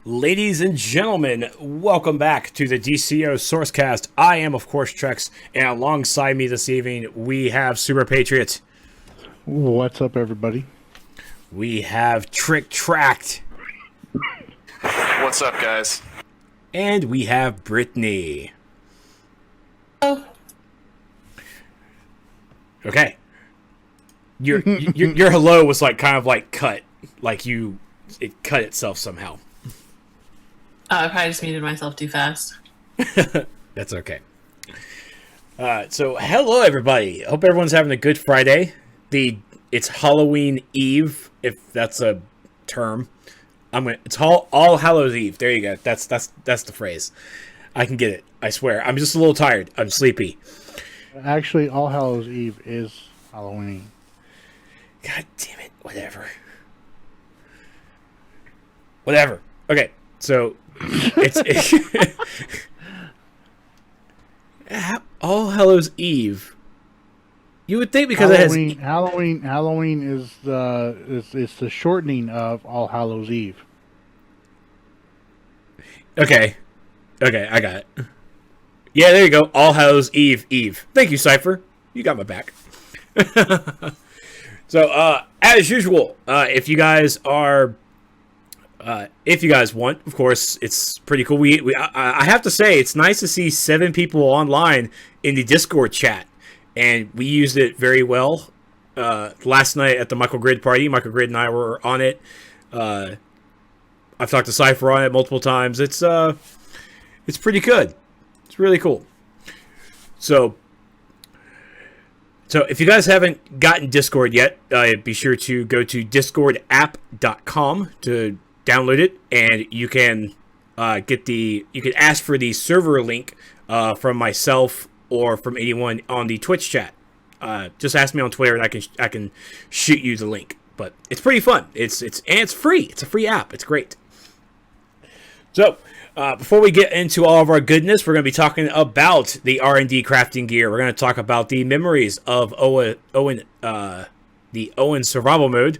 Ladies and gentlemen, welcome back to the DCUO Sourcecast. I am, of course, Trex, and alongside me this evening, we have Super Patriot. What's up, everybody? We have Trick Tracked. What's up, guys? And we have Brittany. Oh. Okay. Your hello was like kind of like cut. Like it cut itself somehow. I probably just muted myself too fast. That's okay. So hello everybody. Hope everyone's having a good Friday. It's Halloween Eve, if that's a term. It's All Hallows Eve. There you go. That's the phrase. I can get it. I swear. I'm just a little tired. I'm sleepy. Actually, All Hallows Eve is Halloween. God damn it. Whatever. Okay. So it's All Hallows Eve. You would think because Halloween, it has Halloween is the shortening of All Hallows Eve. Okay, I got it. Yeah, there you go. All Hallows Eve. Thank you, Cypher. You got my back. So, as usual, if you guys want, of course, it's pretty cool. I have to say, it's nice to see 7 people online in the Discord chat, and we used it very well. Last night at the Michael Grid party, Michael Grid and I were on it. I've talked to Cypher on it multiple times. It's pretty good. It's really cool. So if you guys haven't gotten Discord yet, be sure to go to discordapp.com to download it, and you can you can ask for the server link from myself or from anyone on the Twitch chat. Just ask me on Twitter, and I can shoot you the link. But it's pretty fun. It's free. It's a free app. It's great. So, before we get into all of our goodness, we're going to be talking about the R&D crafting gear. We're going to talk about the memories of the Owen survival mode,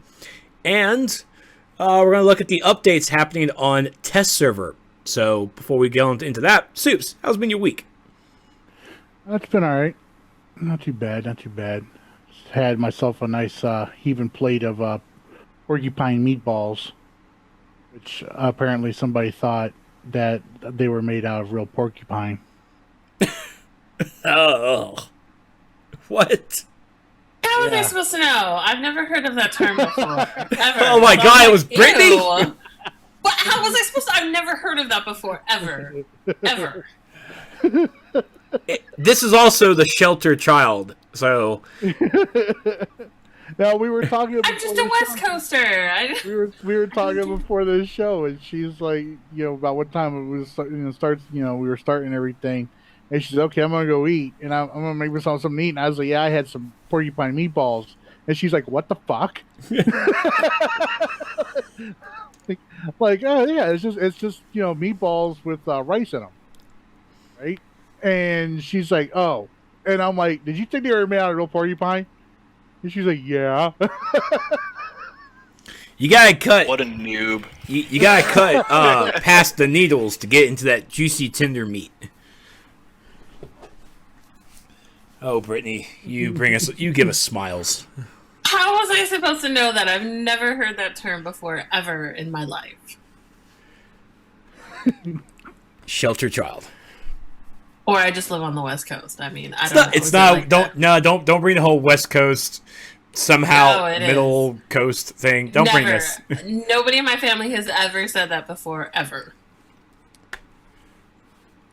and we're going to look at the updates happening on test server. So, before we go into that, Soups, how's been your week? It's been all right. Not too bad. Just had myself a nice heaping plate of porcupine meatballs, which apparently somebody thought that they were made out of real porcupine. Oh, what? How was I supposed to know? I've never heard of that term before. Ever. Oh my god, it was Brittany? What? How was I supposed to? I've never heard of that before. Ever. This is also the shelter child, so... Now, we were talking I'm just a West Coaster. We were talking before the show, and she's like, about what time it was, starts. We were starting everything, and she's okay. I'm gonna go eat, and I'm gonna make myself something to eat. And I was like, yeah, I had some porcupine meatballs, and she's like, what the fuck? like, oh yeah, it's just meatballs with rice in them, right? And she's like, oh, and I'm like, did you think they were made out of real porcupine? And she's like, yeah. You gotta cut. What a noob. You gotta cut past the needles to get into that juicy, tender meat. Oh, Brittany, you give us smiles. How was I supposed to know that? I've never heard that term before, ever in my life. Shelter child. Or I just live on the West Coast. I mean, I don't know. It's not. Don't bring the whole West Coast somehow middle coast thing. Don't bring this. Nobody in my family has ever said that before, ever.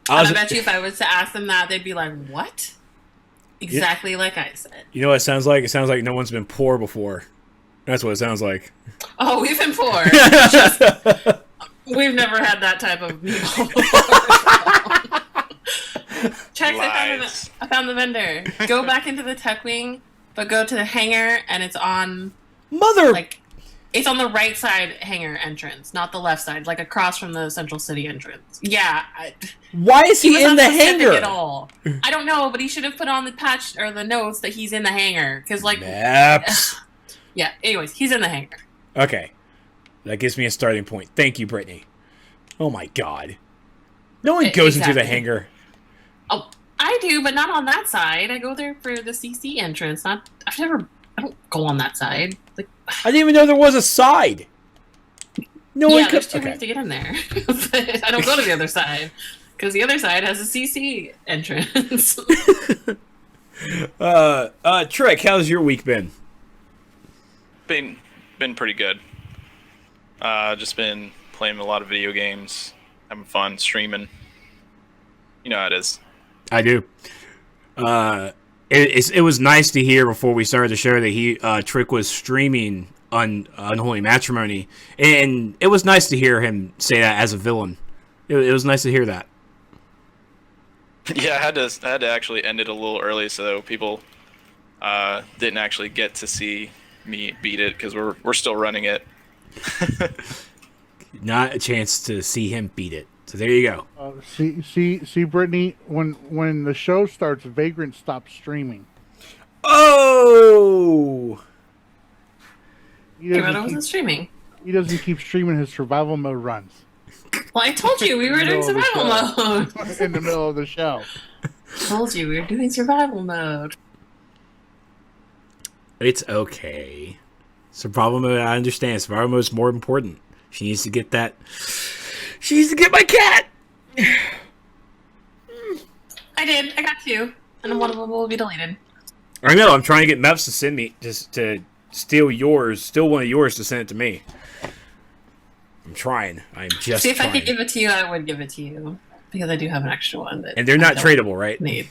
I bet you if I was to ask them that, they'd be like, "What?" Exactly like I said. You know what it sounds like? It sounds like no one's been poor before. That's what it sounds like. Oh, we've been poor. We've never had that type of meatball before. Check, I found the vendor. Go back into the tech wing, but go to the hangar, and it's on... It's on the right side hangar entrance, not the left side, like across from the Central City entrance. Yeah. Why is he in the hangar? At all. I don't know, but he should have put on the patch or the notes that he's in the hangar. Because, Maps. Yeah, anyways, he's in the hangar. Okay. That gives me a starting point. Thank you, Brittany. Oh my god. No one goes into the hangar. Oh, I do, but not on that side. I go there for the CC entrance. I don't go on that side. Like, I didn't even know there was a side. No one there's two ways to get in there. I don't go to the other side because the other side has a CC entrance. Trek, how's your week been? Been pretty good. Just been playing a lot of video games, having fun, streaming. You know how it is. I do. It was nice to hear before we started the show that Trick was streaming on Unholy Matrimony, and it was nice to hear him say that as a villain. It was nice to hear that. Yeah, I had to actually end it a little early so people didn't actually get to see me beat it because we're still running it. Not a chance to see him beat it. So there you go. See, Brittany, when the show starts, Vagrant stops streaming. Oh! Vagrant wasn't streaming. He doesn't keep streaming his survival mode runs. Well, I told you we were doing survival mode. In the middle of the show. Told you we were doing survival mode. It's okay. Survival mode, I understand. Survival mode is more important. She needs to get that. She needs to get my cat! I did. I got two. And one of them will be deleted. I know. I'm trying to get Meps to send me, just to steal one of yours to send it to me. I'm trying. I'm just See, if trying. I could give it to you, I would give it to you. Because I do have an extra one. And they're not tradable, right? Need.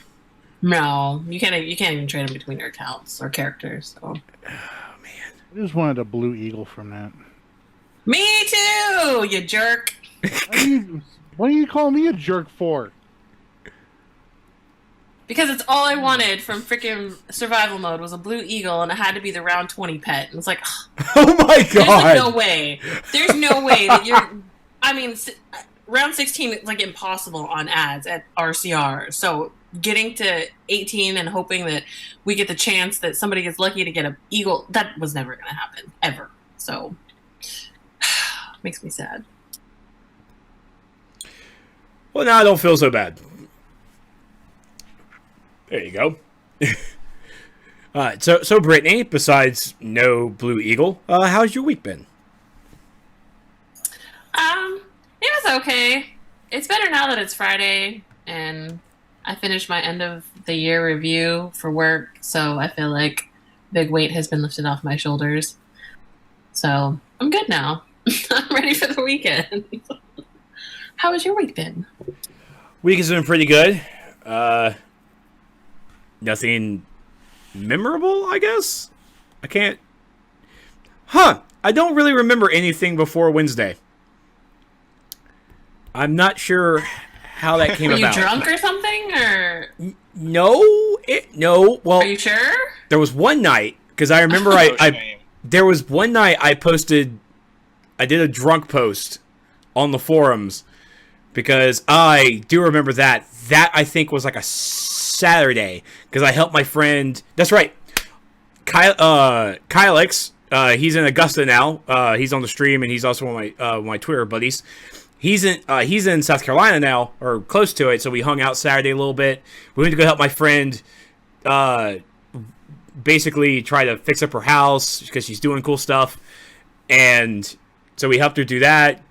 No. You can't even trade them between your accounts or characters. So. Oh, man. I just wanted a blue eagle from that. Me too, you jerk. What are you calling me a jerk for? Because it's all I wanted from freaking survival mode was a blue eagle, and it had to be the round 20 pet. And it's like, oh my god! There's like no way. There's no way that you're. I mean, round 16 is like impossible on ads at RCR. So getting to 18 and hoping that we get the chance that somebody gets lucky to get an eagle, that was never going to happen ever. So makes me sad. Well, now I don't feel so bad. There you go. So Brittany, besides no Blue Eagle, how's your week been? It was okay. It's better now that it's Friday, and I finished my end of the year review for work, so I feel like big weight has been lifted off my shoulders. So I'm good now. I'm ready for the weekend. How has your week been? Week has been pretty good. Nothing memorable, I guess? I can't... I don't really remember anything before Wednesday. I'm not sure how that came about. Were you drunk or something, or...? No. Well, are you sure? There was one night, because I remember there was one night I did a drunk post on the forums, because I do remember that. That, I think, was like a Saturday, because I helped my friend... That's right. Kyle X, he's in Augusta now. He's on the stream, and he's also one of my Twitter buddies. He's in South Carolina now, or close to it, so we hung out Saturday a little bit. We went to go help my friend basically try to fix up her house, because she's doing cool stuff. And so we helped her do that.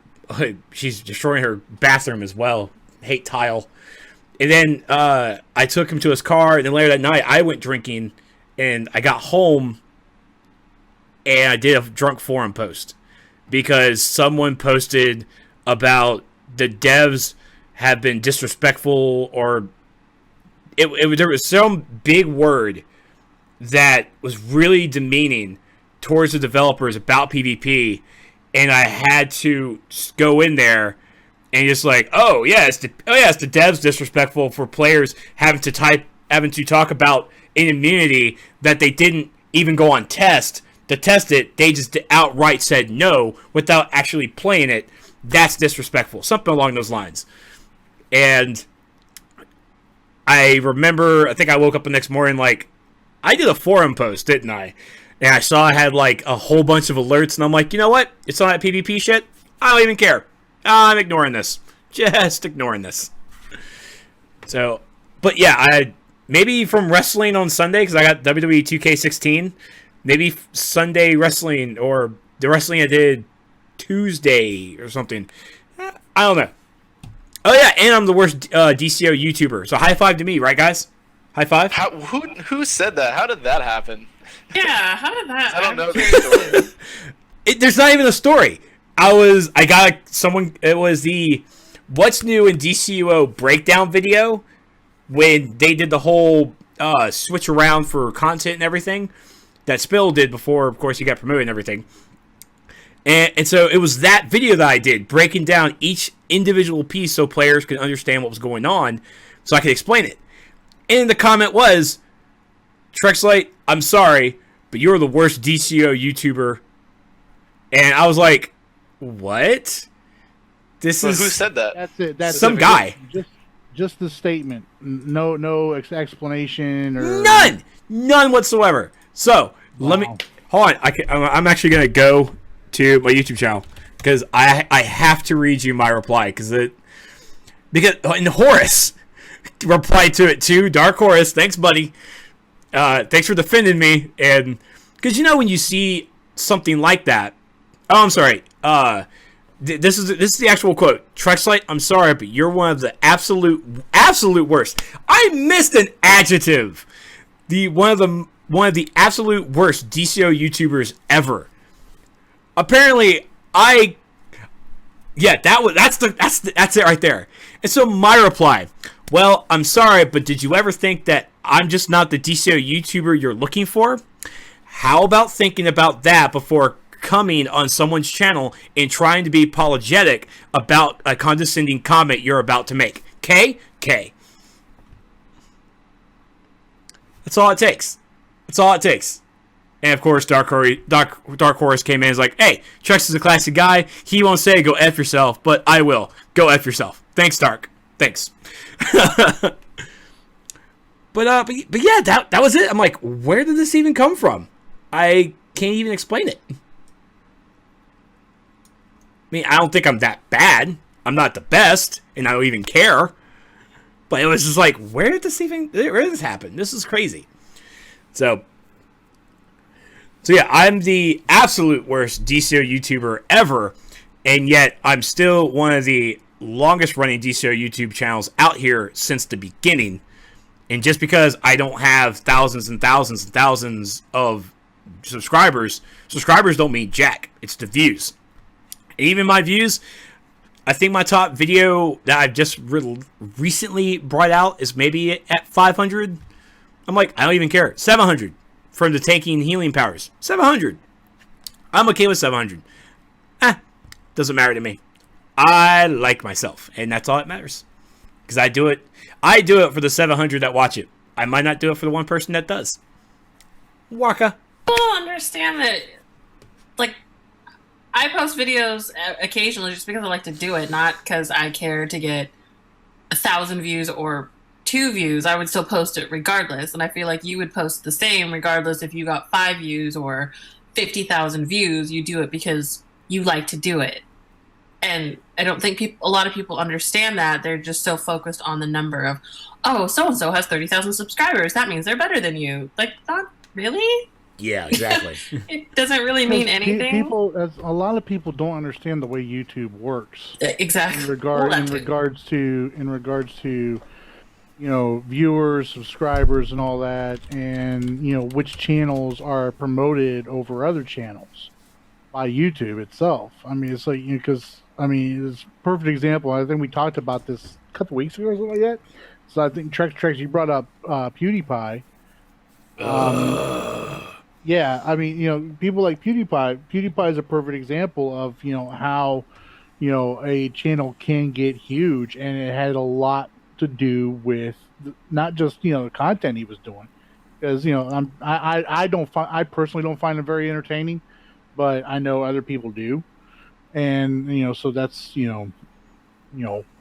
She's destroying her bathroom as well. Hate tile. And then I took him to his car, and then later that night I went drinking, and I got home, and I did a drunk forum post, because someone posted about the devs have been disrespectful, or there was some big word that was really demeaning towards the developers about PvP, and I had to go in there and just like, it's the devs disrespectful for players having to talk about an immunity that they didn't even go on test to test it. They just outright said no without actually playing it. That's disrespectful. Something along those lines. And I remember, I think I woke up the next morning like, I did a forum post, didn't I? And I saw I had like a whole bunch of alerts, and I'm like, you know what? It's on that PvP shit. I don't even care. I'm ignoring this. Just ignoring this. So, but yeah, maybe from wrestling on Sunday, because I got WWE 2K16. Maybe Sunday wrestling, or the wrestling I did Tuesday or something. I don't know. Oh yeah, and I'm the worst DCO YouTuber. So high five to me, right, guys? High five. Who said that? How did that happen? Yeah, how did that? I don't know the story. There's not even a story. I got someone. It was the What's New in DCUO breakdown video when they did the whole switch around for content and everything that Spill did before, of course, he got promoted and everything. And so it was that video that I did, breaking down each individual piece so players could understand what was going on, so I could explain it. And the comment was, Trexlight, I'm sorry, but you're the worst DCO YouTuber. And I was like, what? Who said that? That's it. That's some guy. Just the statement. No explanation or none whatsoever. So let me hold on. I'm actually gonna go to my YouTube channel because I have to read you my reply because Horace replied to it too. Dark Horse, thanks, buddy. Thanks for defending me. And because when you see something like that. Oh, I'm sorry. This is the actual quote. Trexlight, I'm sorry, but you're one of the absolute worst. I missed an adjective. One of the absolute worst DCO YouTubers ever. Apparently, that's it right there. And so my reply, well, I'm sorry, but did you ever think that I'm just not the DCO YouTuber you're looking for? How about thinking about that before coming on someone's channel and trying to be apologetic about a condescending comment you're about to make? K. That's all it takes. And of course, Dark Horse came in and was like, hey, Trex is a classy guy. He won't say go F yourself, but I will. Go F yourself. Thanks, Dark. Thanks. But yeah, that was it. I'm like, where did this even come from? I can't even explain it. I mean, I don't think I'm that bad. I'm not the best, and I don't even care. But it was just like, where did this happen? This is crazy. So yeah, I'm the absolute worst DCO YouTuber ever, and yet I'm still one of the longest running DCO YouTube channels out here since the beginning. And just because I don't have thousands and thousands and thousands of subscribers don't mean jack. It's the views. And even my views, I think my top video that I've just recently brought out is maybe at 500. I'm like, I don't even care. 700 from the tanking and healing powers. 700. I'm okay with 700. Doesn't matter to me. I like myself, and that's all that matters. Because I do it for the 700 that watch it. I might not do it for the one person that does. Waka. People understand that, like, I post videos occasionally just because I like to do it, not because I care to get 1,000 views or 2 views. I would still post it regardless, and I feel like you would post the same regardless if you got 5 views or 50,000 views. You do it because you like to do it. And I don't think a lot of people understand that. They're just so focused on the number of, oh, so-and-so has 30,000 subscribers. That means they're better than you. Like, not really? Yeah, exactly. It doesn't really mean anything. A lot of people don't understand the way YouTube works. Exactly. In regards to viewers, subscribers, and all that, and which channels are promoted over other channels by YouTube itself. I mean, it's like it's a perfect example. I think we talked about this a couple weeks ago or something like that. So I think Trex, you brought up PewDiePie. Yeah, I mean, people like PewDiePie. PewDiePie is a perfect example of how a channel can get huge, and it had a lot to do with not just the content he was doing, because I personally don't find it very entertaining, but I know other people do, and so that's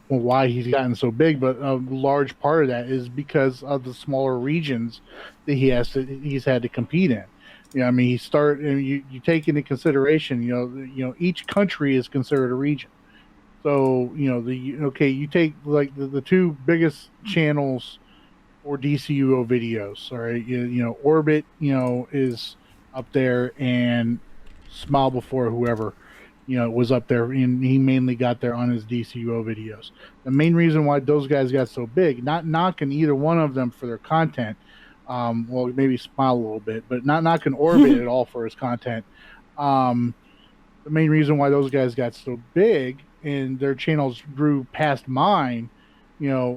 why he's gotten so big. But a large part of that is because of the smaller regions that he's had to compete in. I mean, you take into consideration, each country is considered a region. So, you take like the two biggest channels for DCUO videos. All right, Orbit, is up there, and Smile Before whoever, was up there, and he mainly got there on his DCUO videos. The main reason why those guys got so big, not knocking either one of them for their content, well, maybe Smile a little bit, but not knocking Orbit at all for his content. The main reason why those guys got so big and their channels grew past mine, when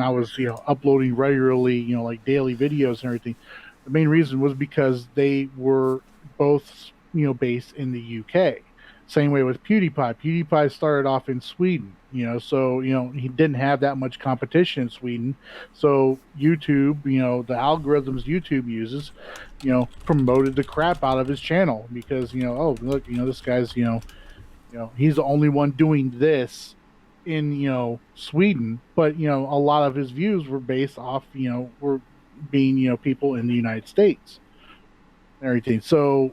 I was, uploading regularly, like daily videos and everything, the main reason was because they were both, based in the UK. Same way with PewDiePie. PewDiePie started off in Sweden, so, he didn't have that much competition in Sweden. So YouTube, the algorithms YouTube uses, promoted the crap out of his channel because, oh, look, this guy's, he's the only one doing this in, Sweden, but, a lot of his views were based off, were being, people in the United States and everything. So,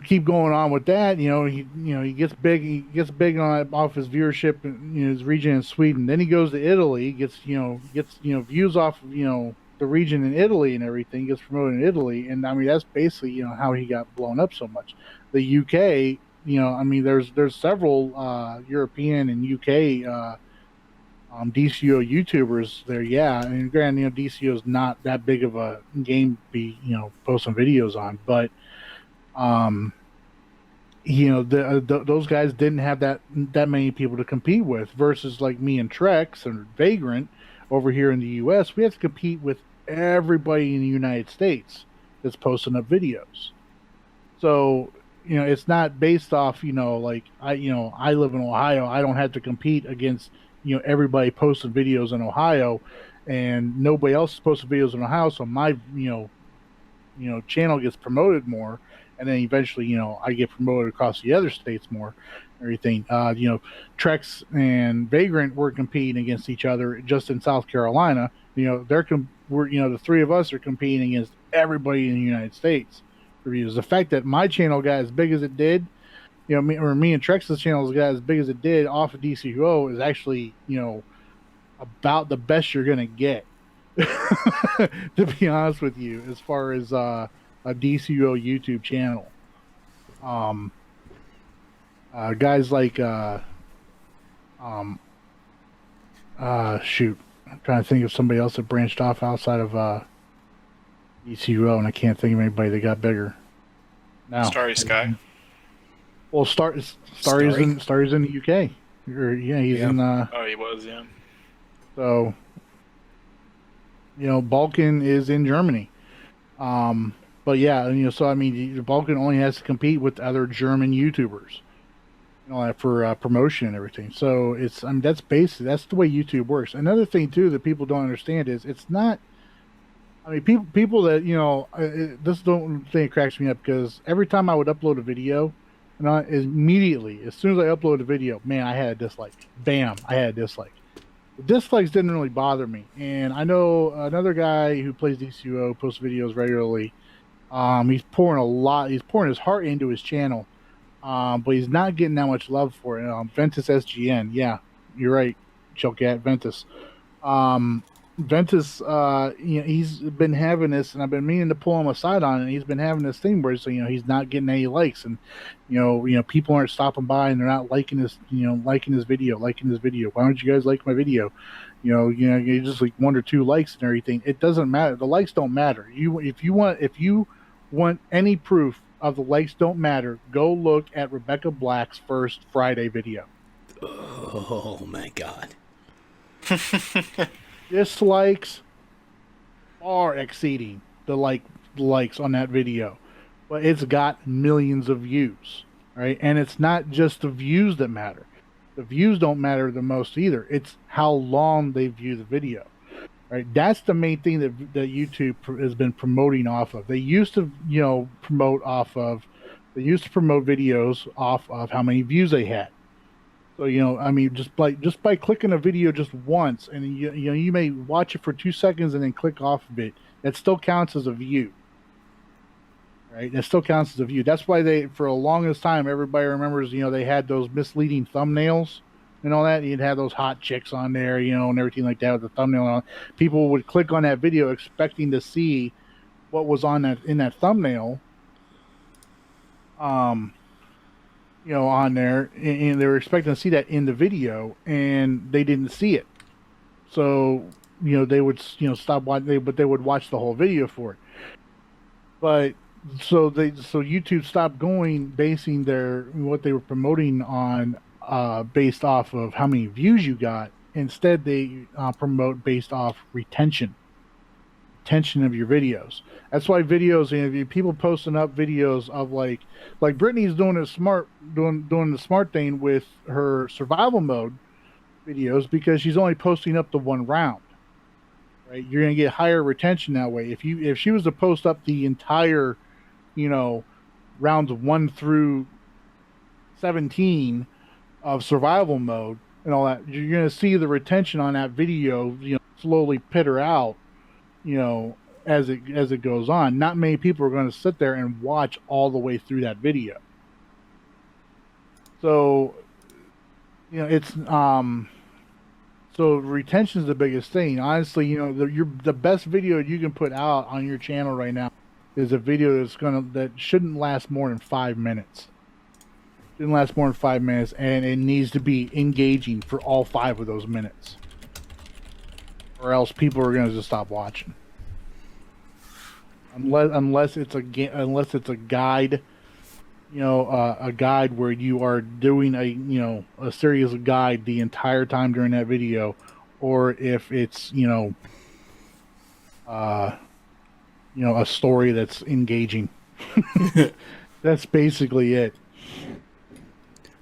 keep going on with that. He gets big. He gets big on off his viewership in his region in Sweden. Then he goes to Italy, gets views off of, the region in Italy and everything. Gets promoted in Italy, and I mean that's basically how he got blown up so much. The UK, there's several European and UK DCUO YouTubers there. Yeah, and granted, DCUO is not that big of a game to be posting videos on, but those guys didn't have that many people to compete with versus like me and Trex and Vagrant over here in the US. We have to compete with everybody in the United States that's posting up videos. So, it's not based off, like I live in Ohio. I don't have to compete against, everybody posting videos in Ohio and nobody else is posting videos in Ohio. So my, channel gets promoted more. And then eventually, I get promoted across the other states more, everything. Trex and Vagrant were competing against each other just in South Carolina. The three of us are competing against everybody in the United States. Reviews. The fact that my channel got as big as it did, me and Trex's channel got as big as it did off of DCUO is actually, about the best you're gonna get. To be honest with you, as far as a DCUO YouTube channel. Guys like shoot, I'm trying to think of somebody else that branched off outside of DCUO, and I can't think of anybody that got bigger. Now, Starry Sky. Well, Starry's in the UK. He's in. Oh, he was, yeah. So, Balkan is in Germany. But yeah, so Balkan only has to compete with other German YouTubers, for promotion and everything. So that's basically that's the way YouTube works. Another thing too that people don't understand is it's not. People that this don't think it cracks me up because every time I would upload a video, immediately as soon as I upload a video, man, I had a dislike. Bam, I had a dislike. The dislikes didn't really bother me, and I know another guy who plays DCUO, posts videos regularly. He's pouring his heart into his channel, but he's not getting that much love for it. Ventus SGN, yeah, you're right, Chillcat Ventus. Ventus, he's been having this, and I've been meaning to pull him aside on it. He's been having this thing where he's not getting any likes, and people aren't stopping by and they're not liking his video. Why don't you guys like my video? You just like 1 or 2 likes and everything. It doesn't matter. The likes don't matter. If you want any proof of the likes don't matter, go look at Rebecca Black's first Friday video. Oh my God. Dislikes far exceeding the likes on that video, but it's got millions of views, right? And it's not just the views that matter. The views don't matter the most either. It's how long they view the video, right? That's the main thing that YouTube has been promoting off of. They used to promote videos off of how many views they had. So just by clicking a video just once, and you may watch it for 2 seconds and then click off of it, that still counts as a view. right? That still counts as a view. That's why they, for the longest time, everybody remembers, they had those misleading thumbnails and all that. You'd have those hot chicks on there, and everything like that with the thumbnail on. People would click on that video expecting to see what was on in that thumbnail, on there, and they were expecting to see that in the video, and they didn't see it. So, they would, stop watching, but they would watch the whole video for it. But so YouTube stopped basing what they were promoting on based off of how many views you got. Instead, they promote based off retention of your videos. That's why videos, if people posting up videos of like Brittany's doing the smart thing with her survival mode videos, because she's only posting up the one round. Right? You're gonna get higher retention that way. If she was to post up the entire, rounds 1 through 17 of survival mode and all that, you're gonna see the retention on that video, slowly peter out, as it goes on. Not many people are going to sit there and watch all the way through that video. So, it's so retention is the biggest thing. Honestly, the best video you can put out on your channel right now is a video that shouldn't last more than 5 minutes. Shouldn't last more than 5 minutes, and it needs to be engaging for all 5 of those minutes, or else people are going to just stop watching. Unless it's a guide, a guide where you are doing a serious guide the entire time during that video, or if it's a story that's engaging. That's basically it.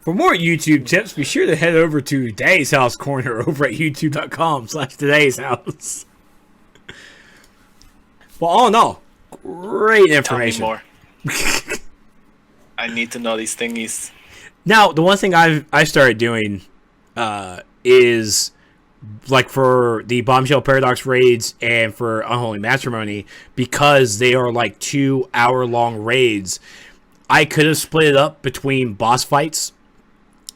For more YouTube tips, be sure to head over to Today's House Corner over at youtube.com/Today's House. Well, all in all, great information. Tell me more. I need to know these thingies. Now, the one thing I started doing is, like, for the Bombshell Paradox raids and for Unholy Matrimony, because they are like 2-hour-long raids, I could have split it up between boss fights,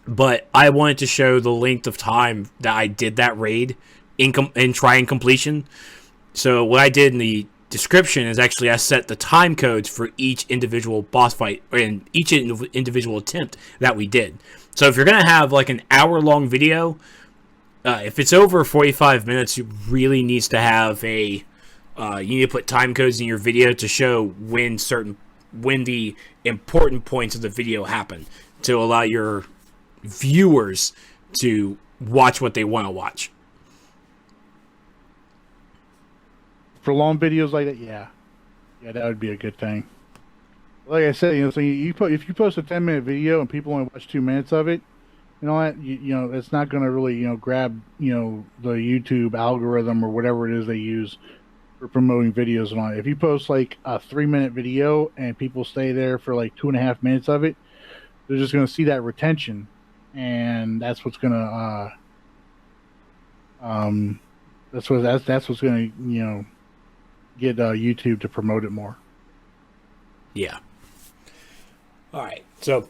but I wanted to show the length of time that I did that raid in trying completion. So what I did in the description is actually I set the time codes for each individual boss fight and each individual attempt that we did. So if you're going to have like an hour-long video, if it's over 45 minutes, you really needs to have you need to put time codes in your video to show when the important points of the video happen, to allow your viewers to watch what they want to watch. For long videos like that, yeah, that would be a good thing. Like I said, so if you post a 10-minute video and people only watch 2 minutes of it, it's not going to really grab the YouTube algorithm or whatever it is they use for promoting videos and all. If you post like a 3-minute video and people stay there for like 2.5 minutes of it, they're just going to see that retention, and that's what's going to that's what's going to get YouTube to promote it more. Yeah. All right. So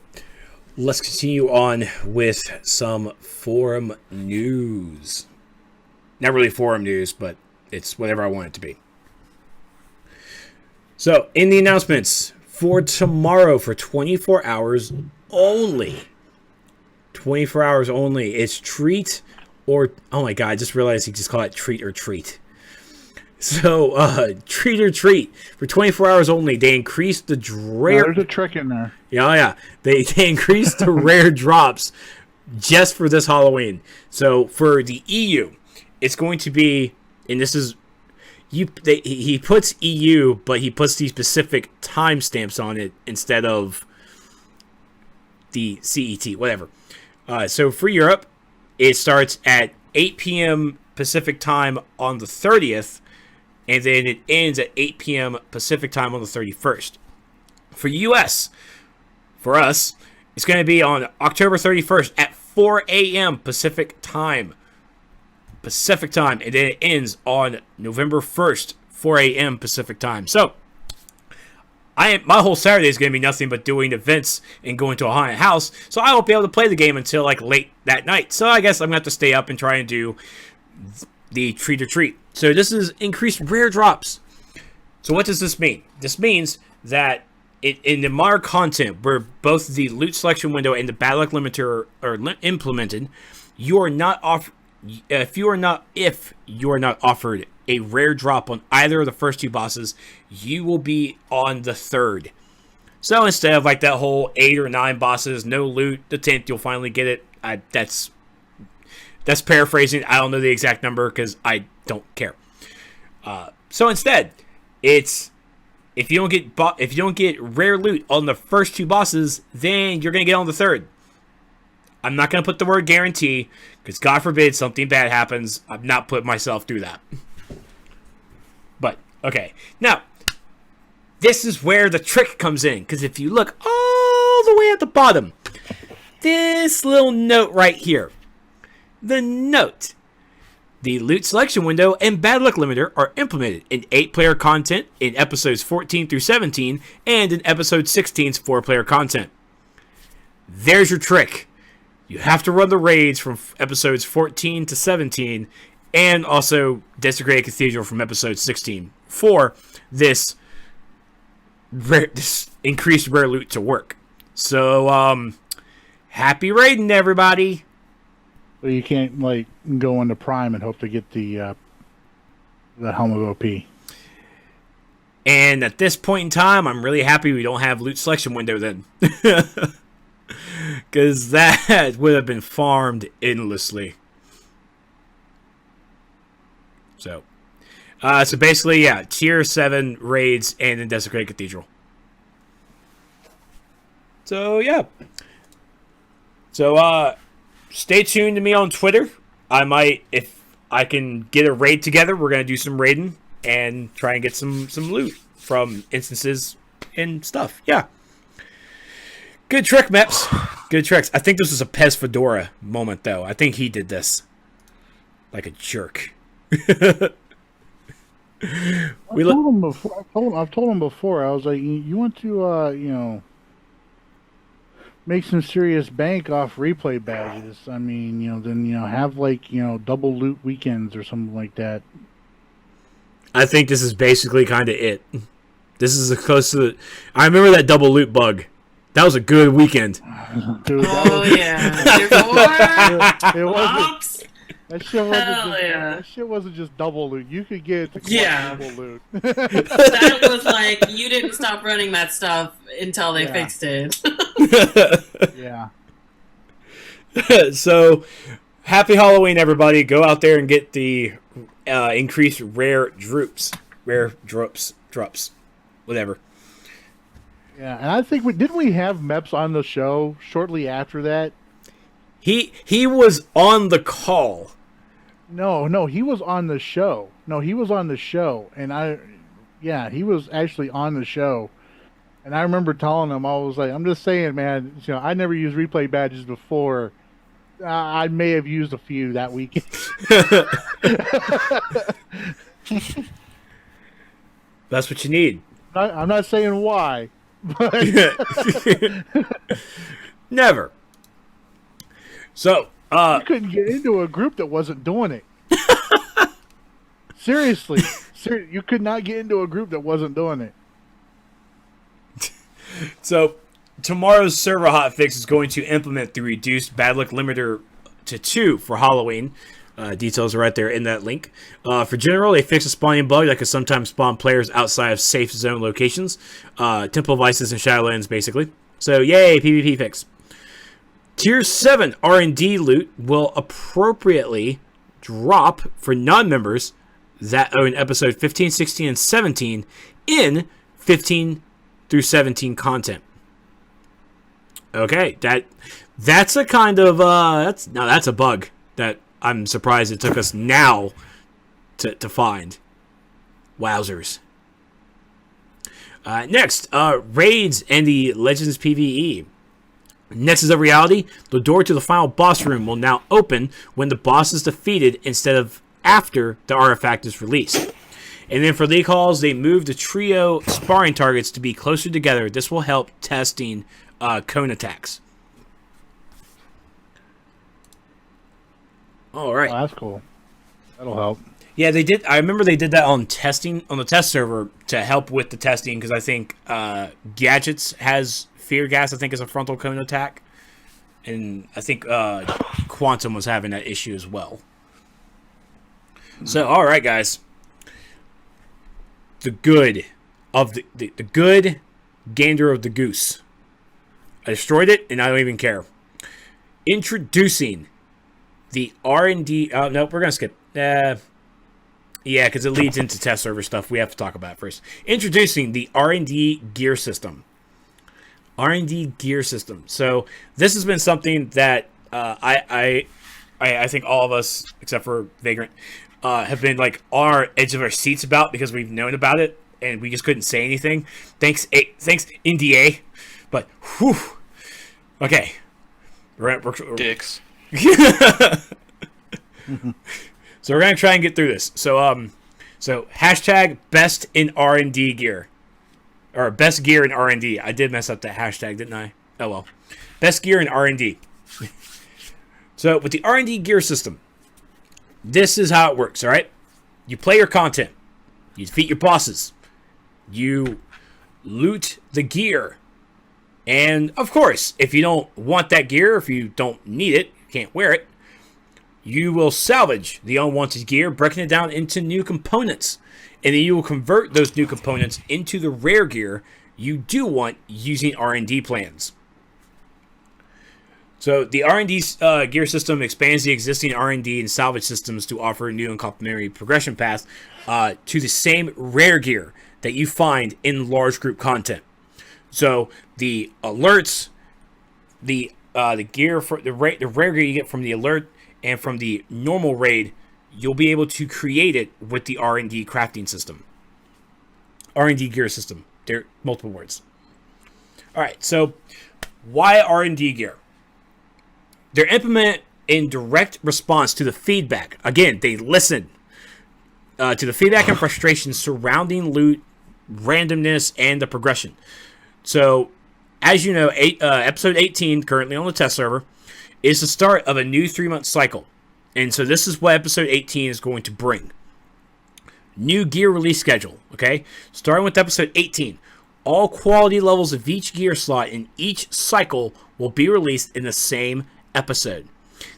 let's continue on with some forum news. Not really forum news, but it's whatever I want it to be. So in the announcements for tomorrow, for 24 hours only. 24 hours only. It's treat or... Oh my god, I just realized you just call it treat or treat. So, treat or treat. For 24 hours only, they increased the rare... There's a trick in there. Yeah. They increased the rare drops just for this Halloween. So, for the EU, it's going to be... And this is... he puts EU, but he puts these specific timestamps on it instead of the CET, whatever. So, for Europe, it starts at 8 p.m. Pacific time on the 30th, and then it ends at 8 p.m. Pacific time on the 31st. For US, for us, it's going to be on October 31st at 4 a.m. Pacific time, and then it ends on November 1st, 4 a.m. Pacific time. So, my whole Saturday is going to be nothing but doing events and going to a haunted house, so I won't be able to play the game until like late that night. So I guess I'm going to have to stay up and try and do the treat or treat. So this is increased rare drops. So what does this mean? This means that in the modern content, where both the loot selection window and the bad luck limiter are implemented, you are not if you are not offered a rare drop on either of the first 2 bosses, you will be on the 3rd. So instead of like that whole 8 or 9 bosses, no loot, the 10th you'll finally get it. That's paraphrasing. I don't know the exact number because I don't care. So instead, it's if you don't get rare loot on the first 2 bosses, then you're gonna get on the 3rd. I'm not gonna put the word guarantee because God forbid something bad happens. I'm not putting myself through that. But okay, now this is where the trick comes in, because if you look all the way at the bottom, this little note right here, the note. The loot selection window and bad luck limiter are implemented in 8-player content in episodes 14 through 17 and in episode 16's 4-player content. There's your trick. You have to run the raids from episodes 14 to 17 and also Desecrated Cathedral from episode 16 for this increased rare loot to work. So, happy raiding, everybody. So you can't like go into Prime and hope to get the Helm of OP. And at this point in time, I'm really happy we don't have loot selection window then, because that would have been farmed endlessly. So basically, yeah, tier 7 raids and then Desecrated Cathedral. So yeah. So stay tuned to me on Twitter. I might, if I can get a raid together, we're going to do some raiding and try and get some loot from instances and stuff. Yeah. Good trick, Meps. Good tricks. I think this was a Pez Fedora moment, though. I think he did this like a jerk. I've told him before. I was like, you want to, make some serious bank off replay badges. I mean, then, have like, double loot weekends or something like that. I think this is basically kind of it. This is as close to the... I remember that double loot bug. That was a good weekend. Dude, yeah. It wasn't... That shit wasn't just double loot. You could get it to double loot. That was like, you didn't stop running that stuff until they fixed it. Yeah. So, happy Halloween, everybody. Go out there and get the increased rare drops, whatever. Yeah, and I think didn't we have Meps on the show shortly after that? He was on the call. No, he was on the show. And he was actually on the show. And I remember telling him, I was like, I'm just saying, man, I never used replay badges before. I may have used a few that weekend. That's what you need. I'm not saying why, but never. So, you couldn't get into a group that wasn't doing it. Seriously, you could not get into a group that wasn't doing it. So, tomorrow's server hotfix is going to implement the reduced bad luck limiter to 2 for Halloween. Details are right there in that link. For general, they fix a spawning bug that can sometimes spawn players outside of safe zone locations. Temple Vices and Shadowlands, basically. So, yay, PvP fix. Tier 7 R&D loot will appropriately drop for non-members that own episode 15, 16, and 17 in 15 through 17 content. Okay, that's a kind of that's a bug that I'm surprised it took us now to find. Wowzers. Next, raids and the Legends PvE. Nexus of Reality, the door to the final boss room will now open when the boss is defeated instead of after the artifact is released. And then for league halls, they moved the trio sparring targets to be closer together. This will help testing cone attacks. All right. Oh, that's cool. That'll help. Yeah, they did. I remember they did that on testing on the test server to help with the testing because I think Gadgets has fear gas. I think is a frontal cone attack, and I think Quantum was having that issue as well. So, all right, guys. The good of the good gander of the goose. I destroyed it, and I don't even care. Introducing the R&D... nope, we're going to skip. Yeah, because it leads into test server stuff. We have to talk about it first. Introducing the R&D Gear System. R&D Gear System. So, this has been something that I think all of us, except for Vagrant, have been like on our edge of our seats about because we've known about it and we just couldn't say anything. Thanks NDA. But whew. Okay. We're Dicks. So we're gonna try and get through this. So hashtag best in R&D gear. Or best gear in R&D. I did mess up that hashtag, didn't I? Oh well. Best gear in R&D. So with the R&D gear system, this is how it works, all right? You play your content. You defeat your bosses. You loot the gear. And, of course, if you don't want that gear, if you don't need it, you can't wear it, you will salvage the unwanted gear, breaking it down into new components. And then you will convert those new components into the rare gear you do want using R&D plans. So the R&D gear system expands the existing R&D and salvage systems to offer new and complementary progression paths to the same rare gear that you find in large group content. So the alerts, the gear for the rare gear you get from the alert and from the normal raid, you'll be able to create it with the R&D crafting system. R&D gear system. There are multiple words. All right. So why R&D gear? They're implemented in direct response to the feedback. Again, they listen to the feedback and frustration surrounding loot, randomness, and the progression. So, as you know, episode 18, currently on the test server, is the start of a new 3-month cycle. And so this is what episode 18 is going to bring. New gear release schedule, okay? Starting with episode 18, all quality levels of each gear slot in each cycle will be released in the same episode.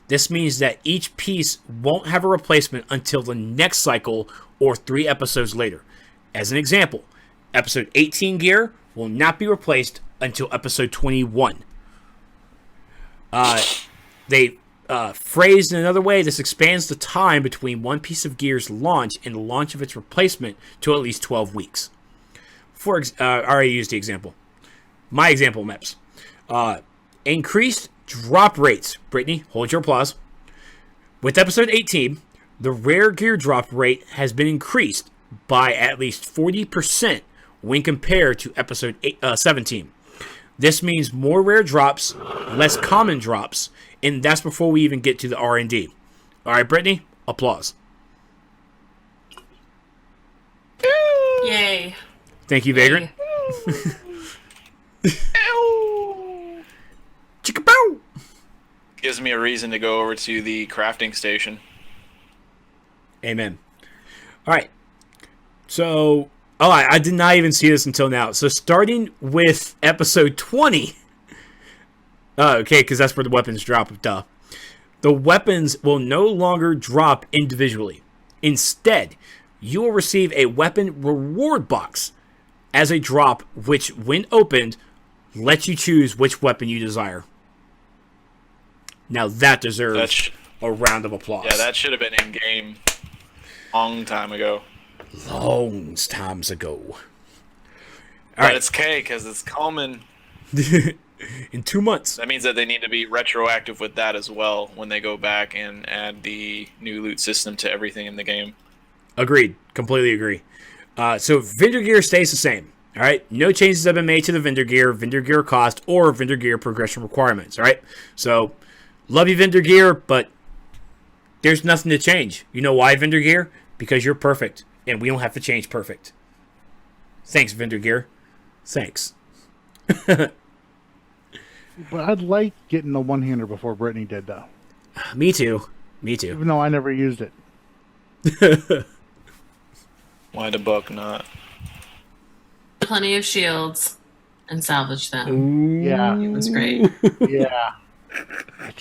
This means that each piece won't have a replacement until the next cycle or 3 episodes later. As an example, episode 18 gear will not be replaced until episode 21. They phrased in another way, this expands the time between one piece of gear's launch and the launch of its replacement to at least 12 weeks. I already used the example. My example maps. Increased drop rates. Brittany, hold your applause. With episode 18, the rare gear drop rate has been increased by at least 40% when compared to episode 17. This means more rare drops, less common drops, and that's before we even get to the R&D. All right, Brittany, applause. Yay. Thank you, Vagrant. Chicka-bow! Gives me a reason to go over to the crafting station. Amen. All right. So, I did not even see this until now. So, starting with episode 20. Okay, because that's where the weapons drop. Duh. The weapons will no longer drop individually. Instead, you will receive a weapon reward box as a drop, which, when opened, lets you choose which weapon you desire. Now that deserves a round of applause. Yeah, that should have been in game long time ago. Long times ago. But it's K because it's common. In 2 months. That means that they need to be retroactive with that as well when they go back and add the new loot system to everything in the game. Agreed. Completely agree. So vendor gear stays the same. All right. No changes have been made to the vendor gear cost, or vendor gear progression requirements. All right. So love you, vendor gear, but there's nothing to change. You know why, vendor gear? Because you're perfect and we don't have to change perfect. Thanks, Vendor Gear. Thanks. But I'd like getting the one-hander before Brittany did, though. Me too. Even though I never used it. Why the buck not? Plenty of shields and salvage them. Ooh. Yeah. It was great. Yeah. I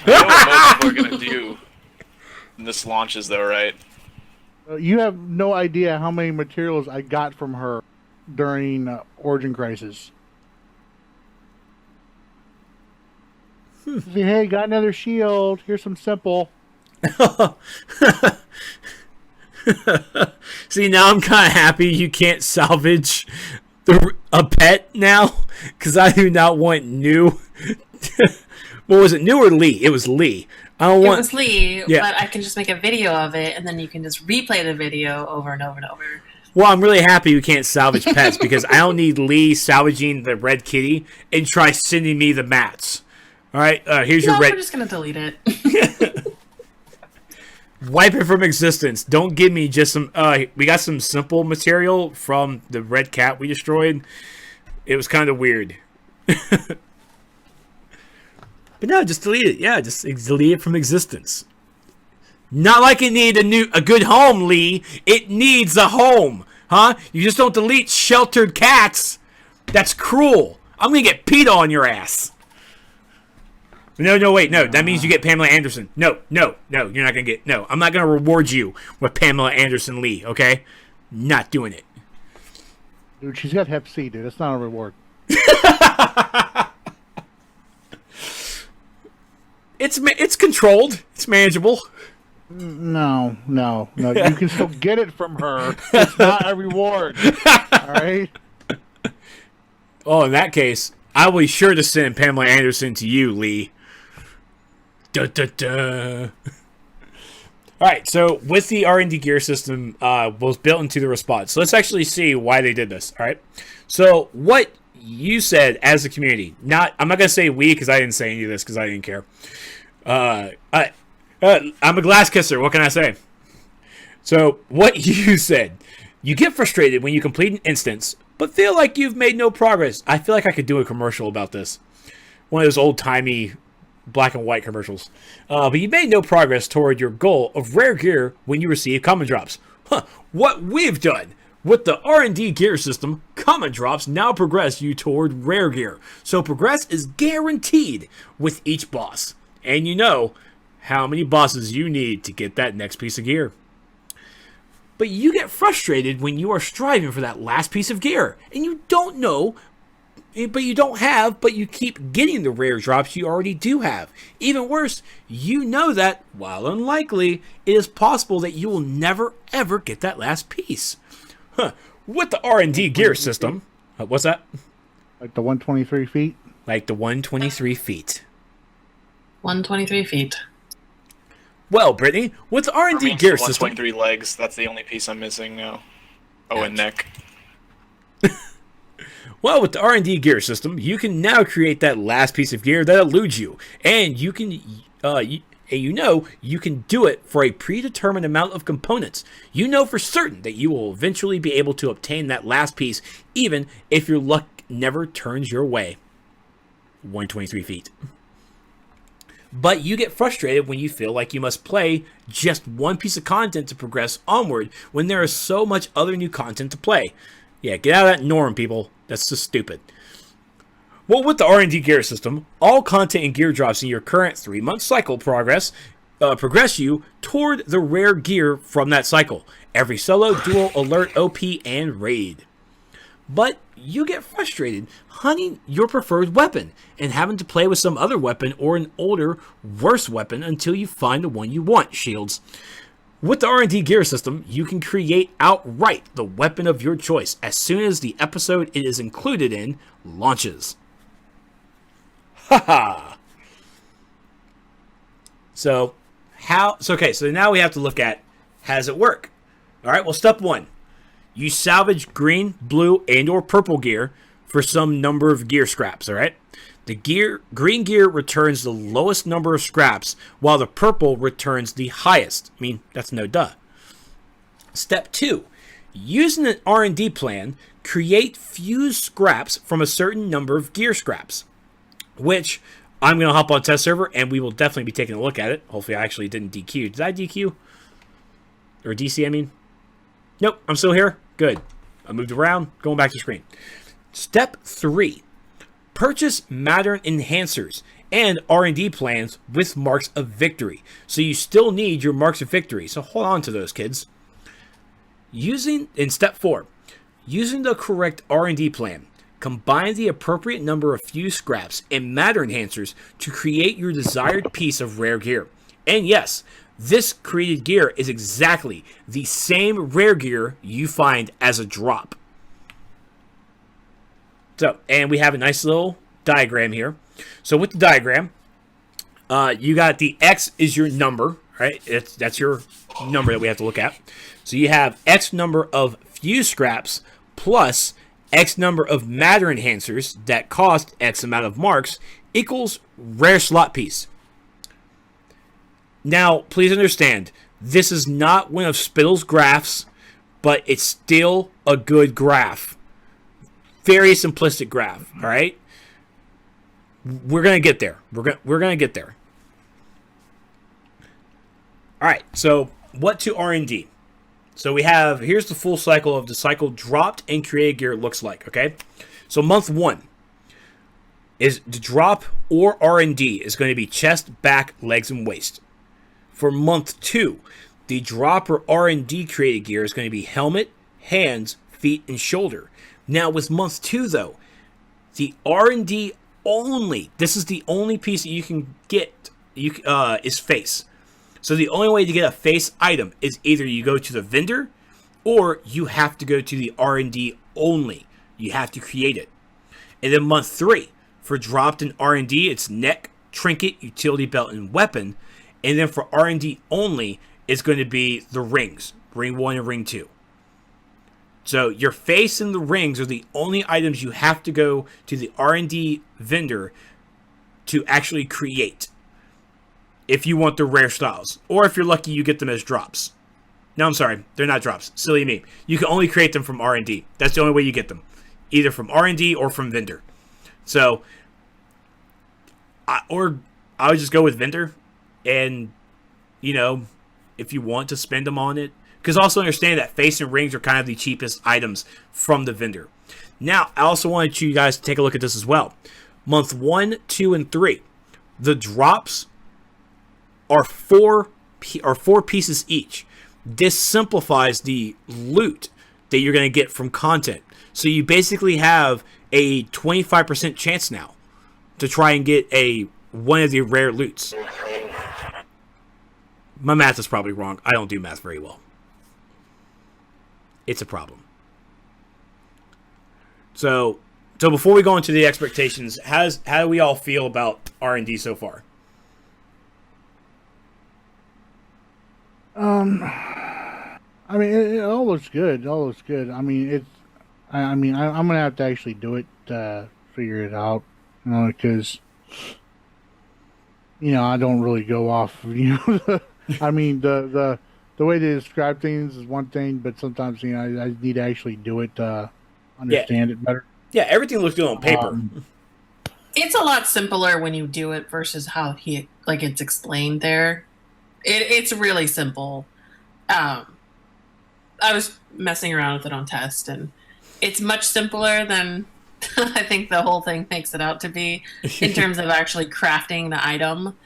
know what most people are gonna do when this launches, though, right? You have no idea how many materials I got from her during Origin Crisis. Say, hey, got another shield. Here's some simple. See, now I'm kind of happy you can't salvage a pet now, because I do not want new. What was it, new or Lee? It was Lee. It was Lee, but I can just make a video of it, and then you can just replay the video over and over and over. Well, I'm really happy you can't salvage pets, because I don't need Lee salvaging the red kitty and try sending me the mats. All right, here's your red. We're just gonna delete it. Wipe it from existence. Don't give me just some. We got some simple material from the red cat we destroyed. It was kind of weird. But no, just delete it. Yeah, just delete it from existence. Not like it needed a good home, Lee. It needs a home, huh? You just don't delete sheltered cats. That's cruel. I'm gonna get PETA on your ass. No, wait, no. That means you get Pamela Anderson. No, you're not gonna get. No, I'm not gonna reward you with Pamela Anderson Lee. Okay, not doing it. Dude, she's got Hep C, dude. That's not a reward. It's controlled. It's manageable. No. You can still get it from her. It's not a reward. All right? Oh, in that case, I will be sure to send Pamela Anderson to you, Lee. All right, so with the R&D Gear System was built into the response. So let's actually see why they did this. All right. So what you said as a community, I'm not gonna say we because I didn't say any of this because I didn't care. I'm a glass kisser. What can I say? So what you said, you get frustrated when you complete an instance, but feel like you've made no progress. I feel like I could do a commercial about this. One of those old-timey black and white commercials. But you made no progress toward your goal of rare gear when you receive common drops. What we've done with the R&D Gear System, common drops now progress you toward rare gear. So progress is guaranteed with each boss. And you know how many bosses you need to get that next piece of gear. But you get frustrated when you are striving for that last piece of gear, and you don't know, but you keep getting the rare drops you already do have. Even worse, you know that, while unlikely, it is possible that you will never ever get that last piece. With the R&D Gear System, what's that? Like the 123 feet? Like the 123 feet. 123 feet. Well, Brittany, with the R&D Gear System... 123 legs, that's the only piece I'm missing now. Oh, and neck. Well, with the R&D Gear System, you can now create that last piece of gear that eludes you. And you can... you can do it for a predetermined amount of components. You know for certain that you will eventually be able to obtain that last piece, even if your luck never turns your way. 123 feet. But you get frustrated when you feel like you must play just one piece of content to progress onward when there is so much other new content to play. Yeah, get out of that norm, people. That's just stupid. Well, with the R&D Gear System, all content and gear drops in your current 3-month cycle progress you toward the rare gear from that cycle. Every solo, duo, alert, OP, and raid. But you get frustrated hunting your preferred weapon and having to play with some other weapon or an older, worse weapon until you find the one you want, shields. With the R&D Gear System, you can create outright the weapon of your choice as soon as the episode it is included in launches. Haha. So now we have to look at, how does it work? All right, well, step 1. You salvage green, blue, and or purple gear for some number of gear scraps, all right? The green gear returns the lowest number of scraps, while the purple returns the highest. I mean, that's no duh. Step 2, using an R&D plan, create fused scraps from a certain number of gear scraps, which I'm going to hop on test server and we will definitely be taking a look at it. Hopefully I actually didn't DQ. Did I DQ? Or DC, I mean? Nope, I'm still here. Good. I moved around, going back to screen. Step 3, purchase matter enhancers and R&D plans with marks of victory. So you still need your marks of victory. So hold on to those, kids. In step 4, using the correct R&D plan, combine the appropriate number of fused scraps and matter enhancers to create your desired piece of rare gear. And yes, this created gear is exactly the same rare gear you find as a drop. So, and we have a nice little diagram here. So with the diagram, you got the X is your number, right? That's your number that we have to look at. So you have X number of fused scraps plus X number of matter enhancers that cost X amount of marks equals rare slot piece. Now, please understand, this is not one of Spittle's graphs, but it's still a good graph. Very simplistic graph, all right? We're going to get there. We're going to get there. All right, so what to R&D? So we have, here's the full cycle of the cycle dropped and created gear looks like, okay? So month 1 is the drop or R&D is going to be chest, back, legs, and waist. For month 2, the drop or R&D created gear is going to be helmet, hands, feet, and shoulder. Now with month 2 though, the R&D only, this is the only piece that you can get, is face. So the only way to get a face item is either you go to the vendor or you have to go to the R&D only. You have to create it. And then month 3, for dropped in R&D, it's neck, trinket, utility belt, and weapon. And then for R&D only, it's going to be the rings, ring 1 and ring 2. So your face and the rings are the only items you have to go to the R&D vendor to actually create. If you want the rare styles. Or if you're lucky, you get them as drops. No, I'm sorry. They're not drops. Silly me. You can only create them from R&D. That's the only way you get them. Either from R&D or from vendor. So, I would just go with vendor. And, you know, if you want to spend them on it. Because also understand that face and rings are kind of the cheapest items from the vendor. Now, I also wanted you guys to take a look at this as well. Month 1, 2, and 3. The drops are four pieces each. This simplifies the loot that you're going to get from content. So you basically have a 25% chance now to try and get one of the rare loots. My math is probably wrong. I don't do math very well. It's a problem. So before we go into the expectations, how do we all feel about R&D so far? I mean, it all looks good. It all looks good. I mean, I'm gonna have to actually do it, figure it out, you know, because, you know, I don't really go off, you know, I mean, the way they describe things is one thing, but sometimes, you know, I need to actually do it to understand it better. Yeah, everything looks good on paper. It's a lot simpler when you do it versus how it's explained there. It's really simple. I was messing around with it on test, and it's much simpler than I think the whole thing makes it out to be in terms of actually crafting the item.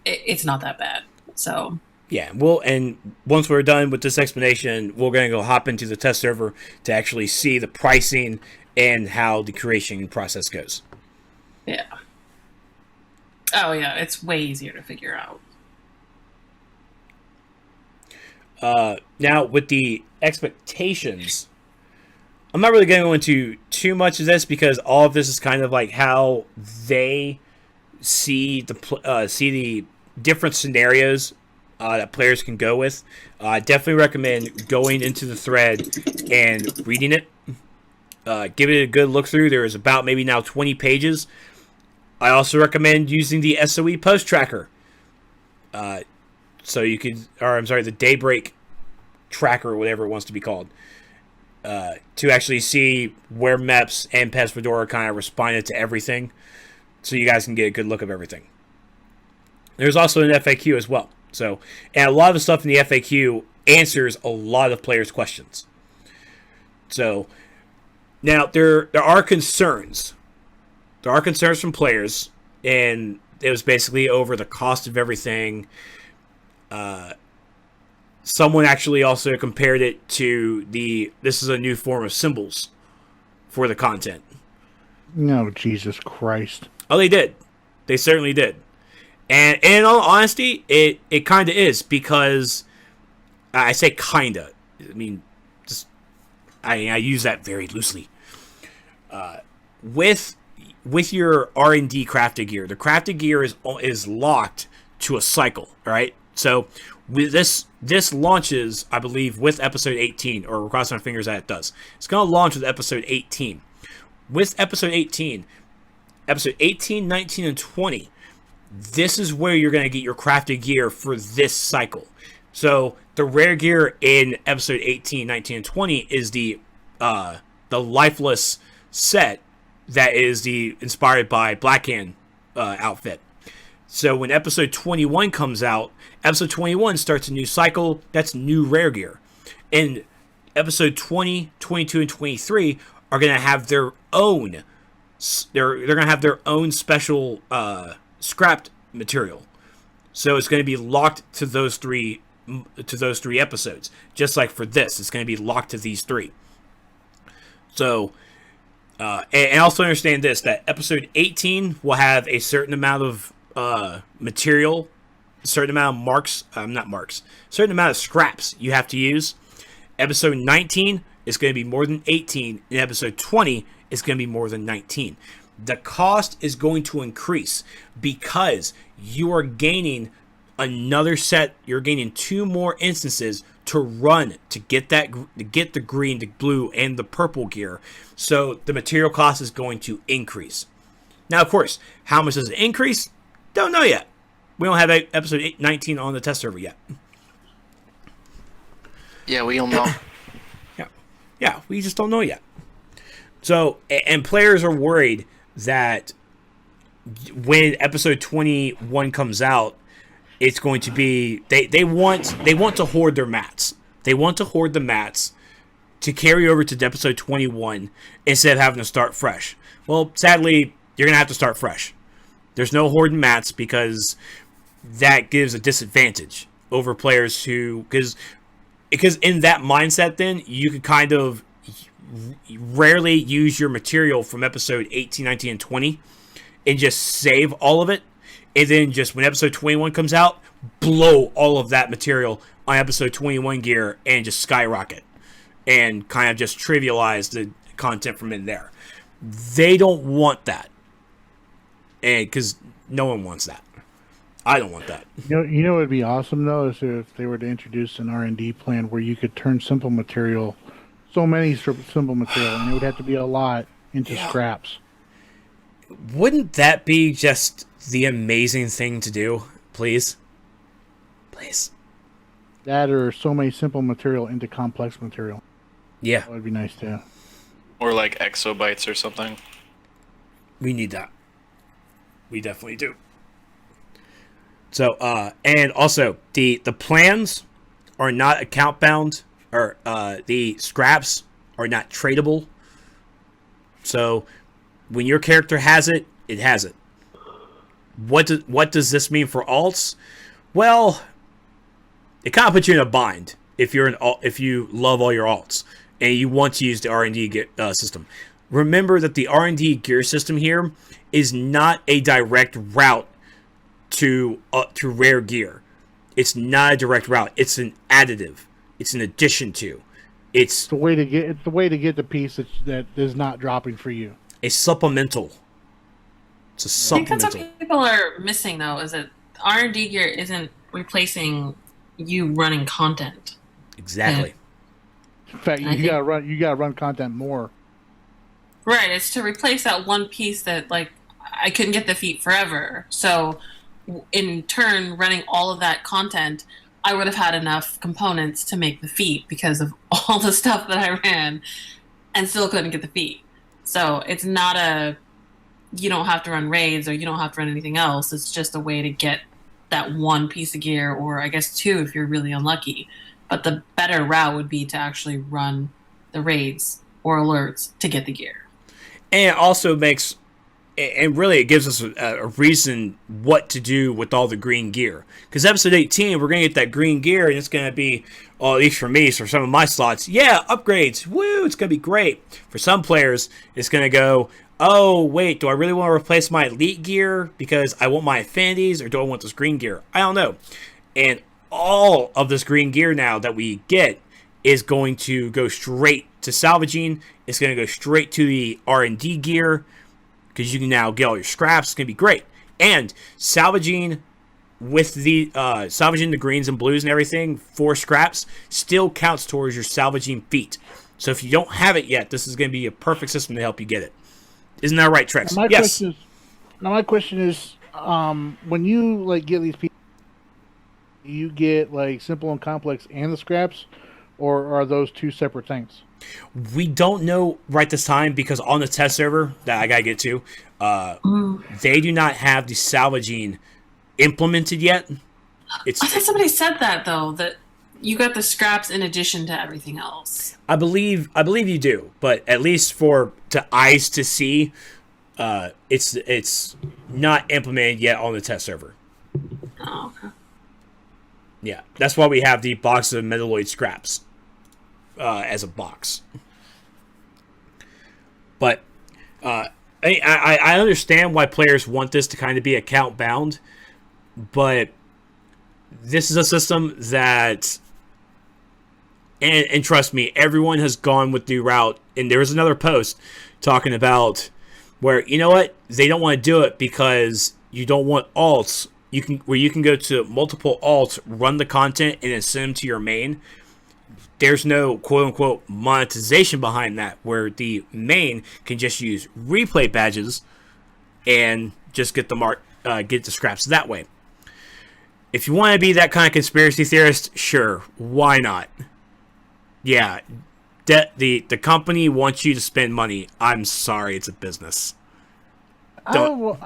It's not that bad. So yeah, and once we're done with this explanation, we're going to go hop into the test server to actually see the pricing and how the creation process goes. Yeah. Oh yeah, it's way easier to figure out. Now, with the expectations, I'm not really going to go into too much of this because all of this is kind of like how they see the different scenarios that players can go with. I definitely recommend going into the thread and reading it. Give it a good look through. There is about maybe now 20 pages. I also recommend using the SOE post tracker. The Daybreak tracker or whatever it wants to be called, to actually see where Meps and Pez Fedora kind of responded to everything, so you guys can get a good look of everything. There's also an FAQ as well. So, and a lot of the stuff in the FAQ answers a lot of players' questions. So, now there are concerns. There are concerns from players, and it was basically over the cost of everything. Someone actually also compared it to this is a new form of symbols for the content. No, Jesus Christ. Oh, they did. They certainly did. And in all honesty, it kind of is, because I say kinda. I mean, just I use that very loosely. With your R&D crafted gear, the crafted gear is locked to a cycle, right? So with this launches, I believe, with episode 18, or we're crossing our fingers that it does. It's going to launch with episode 18. With episode 18, 19, and 20, this is where you're going to get your crafted gear for this cycle. So the rare gear in episode 18, 19, and 20 is the lifeless set that is inspired by Blackhand outfit. So when episode 21 comes out, episode 21 starts a new cycle. That's new rare gear. And episode 20, 22, and 23 are going to have their own. They're going to have their own special scrapped material. So it's going to be locked to those three episodes. Just like for this, it's going to be locked to these three. So, and also understand this, that episode 18 will have a certain amount of material, a certain amount of certain amount of scraps you have to use. Episode 19 is going to be more than 18, and episode 20 is going to be more than 19. The cost is going to increase because you are gaining another set. You're gaining 2 more instances to run to get the green, the blue, and the purple gear. So the material cost is going to increase. Now, of course, how much does it increase? Don't know yet. We don't have episode 19 on the test server yet. Yeah, we don't know. Yeah, we just don't know yet. So, and players are worried that when episode 21 comes out, it's going to be they want to hoard their mats. They want to hoard the mats to carry over to episode 21 instead of having to start fresh. Well, sadly, you're gonna have to start fresh. There's no hoarding mats because that gives a disadvantage over players who because in that mindset, then you could kind of rarely use your material from episode 18, 19, and 20 and just save all of it, and then just when episode 21 comes out, blow all of that material on episode 21 gear and just skyrocket and kind of just trivialize the content from in there. They don't want that, and because no one wants that. I don't want that. You know what would be awesome though is if they were to introduce an R&D plan where you could turn simple material, so many simple material, and it would have to be a lot, into scraps. Wouldn't that be just the amazing thing to do? Please. That or so many simple material into complex material. Yeah. That would be nice too. Or like exobytes or something. We need that. We definitely do. So, and also, the plans are not account bound, or the scraps are not tradable. So, when your character has it, it has it. What does this mean for alts? Well, it kind of puts you in a bind if you love all your alts and you want to use the R&D system. Remember that the R&D gear system here is not a direct route to rare gear. It's not a direct route. It's an additive. It's an addition to. It's the way to get the piece that is not dropping for you. A supplemental. It's a supplemental. I think that's what people are missing, though, is that R&D gear isn't replacing you running content. Exactly. In fact, you gotta run content more. Right. It's to replace that one piece that I couldn't get the feat forever. So, in turn, running all of that content I would have had enough components to make the feat because of all the stuff that I ran and still couldn't get the feat. So it's not you don't have to run raids or you don't have to run anything else. It's just a way to get that one piece of gear, or I guess two if you're really unlucky. But the better route would be to actually run the raids or alerts to get the gear. And it also makes, and really it gives us a reason what to do with all the green gear. Because episode 18, we're going to get that green gear, and it's going to be, well, at least for me, for some of my slots, yeah, upgrades, woo, it's going to be great. For some players, it's going to go, oh, wait, do I really want to replace my elite gear because I want my affinities, or do I want this green gear? I don't know. And all of this green gear now that we get is going to go straight to salvaging. It's going to go straight to the R&D gear, because you can now get all your scraps. It's going to be great. And salvaging with the salvaging the greens and blues and everything for scraps still counts towards your salvaging feat. So if you don't have it yet, this is going to be a perfect system to help you get it. Isn't that right, Trex? Yes. My question is, when you like get these people, you get like simple and complex and the scraps, or are those two separate things? We don't know right this time, because on the test server that I gotta get to, they do not have the salvaging implemented yet. I thought somebody said that though, that you got the scraps in addition to everything else. I believe you do, but at least to eyes to see, it's not implemented yet on the test server. Oh, okay. Yeah, that's why we have the box of metalloid scraps as a box. But I understand why players want this to kind of be account bound, but this is a system that, and trust me, everyone has gone with the route. And there was another post talking about where, you know what, they don't want to do it because you don't want alts. You can go to multiple alts, run the content, and then send them to your main. There's no quote-unquote monetization behind that, where the main can just use replay badges and just get the scraps that way. If you want to be that kind of conspiracy theorist, sure, why not? Yeah, the company wants you to spend money. I'm sorry, it's a business. I know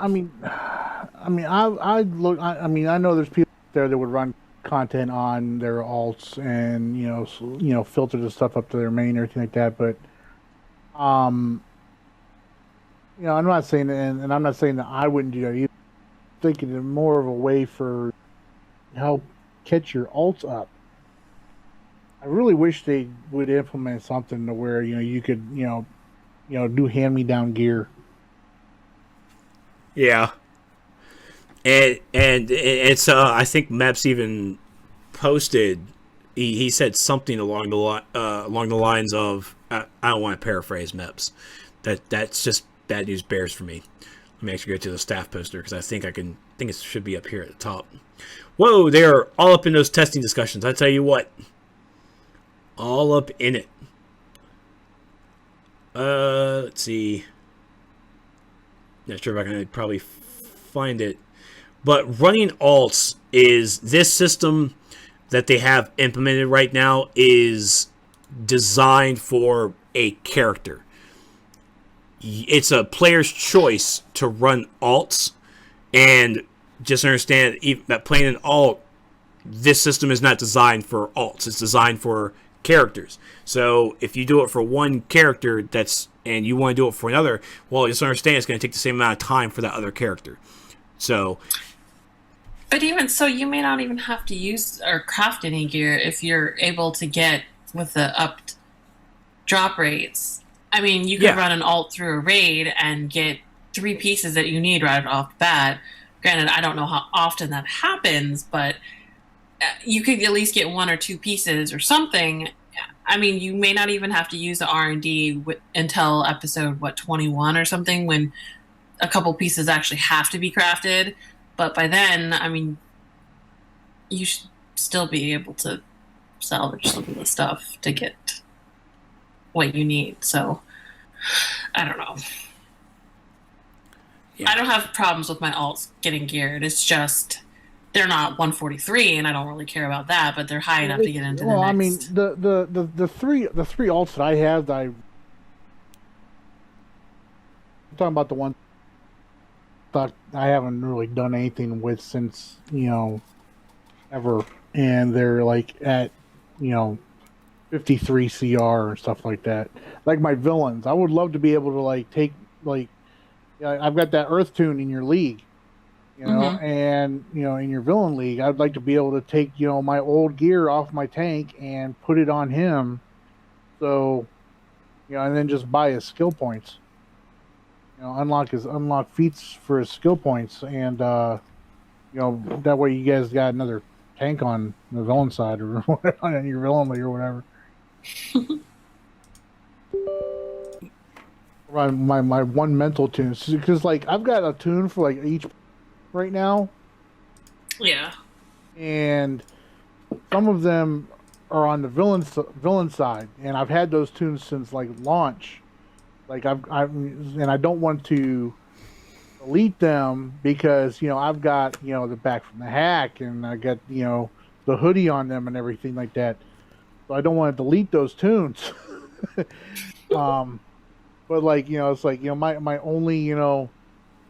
there's people there that would run content on their alts and filter the stuff up to their main or anything like that, but I'm not saying, and I'm not saying that I wouldn't do that either. I'm thinking of more of a way for help catch your alts up. I really wish they would implement something to where you could do hand-me-down gear. Yeah, and it's I think Meps even posted. He said something along the lines of, I don't want to paraphrase Meps. That's just bad news bears for me. Let me actually go to the staff poster, because I think it should be up here at the top. Whoa, they are all up in those testing discussions. I tell you what, all up in it. Let's see. Not sure if I can probably find it. But running alts is, this system that they have implemented right now is designed for a character. It's a player's choice to run alts, and just understand that playing an alt, this system is not designed for alts. It's designed for characters. So if you do it for one character and you want to do it for another, well, just understand it's going to take the same amount of time for that other character. So, but even so, you may not even have to use or craft any gear if you're able to get with the upped drop rates. I mean, you could run an alt through a raid and get 3 pieces that you need right off the bat. Granted, I don't know how often that happens, but you could at least get 1 or 2 pieces or something. I mean, you may not even have to use the R&D until episode 21 or something, when a couple pieces actually have to be crafted. But by then, I mean, you should still be able to salvage some of the stuff to get what you need. So I don't know. Yeah. I don't have problems with my alts getting geared. It's just they're not 143, and I don't really care about that, but they're high enough to get into the next. I mean, the three alts that I have that I'm talking about the one that I haven't really done anything with since, ever, and they're like at, 53 CR and stuff like that. Like my villains, I would love to be able to like take like, I've got that Earth Tune in your league, and in your villain league, I'd like to be able to take my old gear off my tank and put it on him, so and then just buy his skill points. Unlock feats for his skill points, and that way you guys got another tank on the villain side or on your villain league or whatever. my one mental tune, because like I've got a tune for like each right now. Yeah. And some of them are on the villain side, and I've had those tunes since like launch. Like I don't want to delete them because I've got the back from the hack, and I got the hoodie on them and everything like that. So I don't want to delete those tunes. But like it's like my only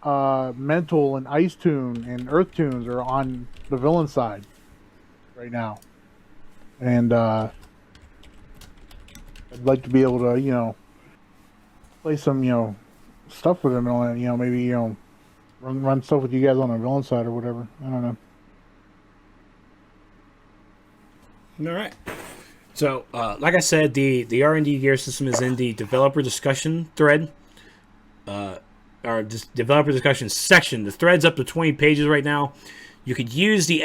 mental and ice tune and earth tunes are on the villain side right now, and I'd like to be able to play some stuff with them and maybe run stuff with you guys on the villain side or whatever. I don't know. All right. So, like I said, the R&D Gear System is in the developer discussion thread, or just developer discussion section. The thread's up to 20 pages right now. You could use the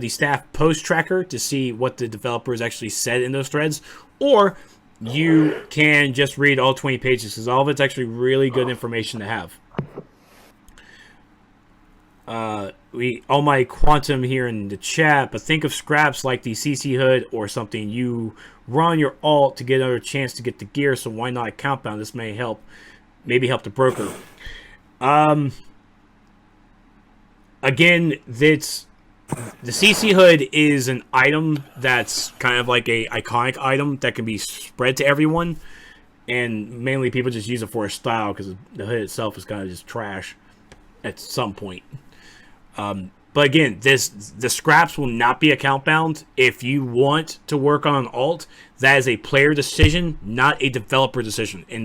staff post tracker to see what the developers actually said in those threads, or you can just read all 20 pages because all of it's actually really good information to have. All my quantum here in the chat, but think of scraps like the CC hood or something. You run your alt to get another chance to get the gear, so why not a compound? This may maybe help the broker. Again, the CC hood is an item that's kind of like a iconic item that can be spread to everyone, and mainly people just use it for a style because the hood itself is kind of just trash at some point. But again, the scraps will not be account bound. If you want to work on an alt, that is a player decision, not a developer decision. And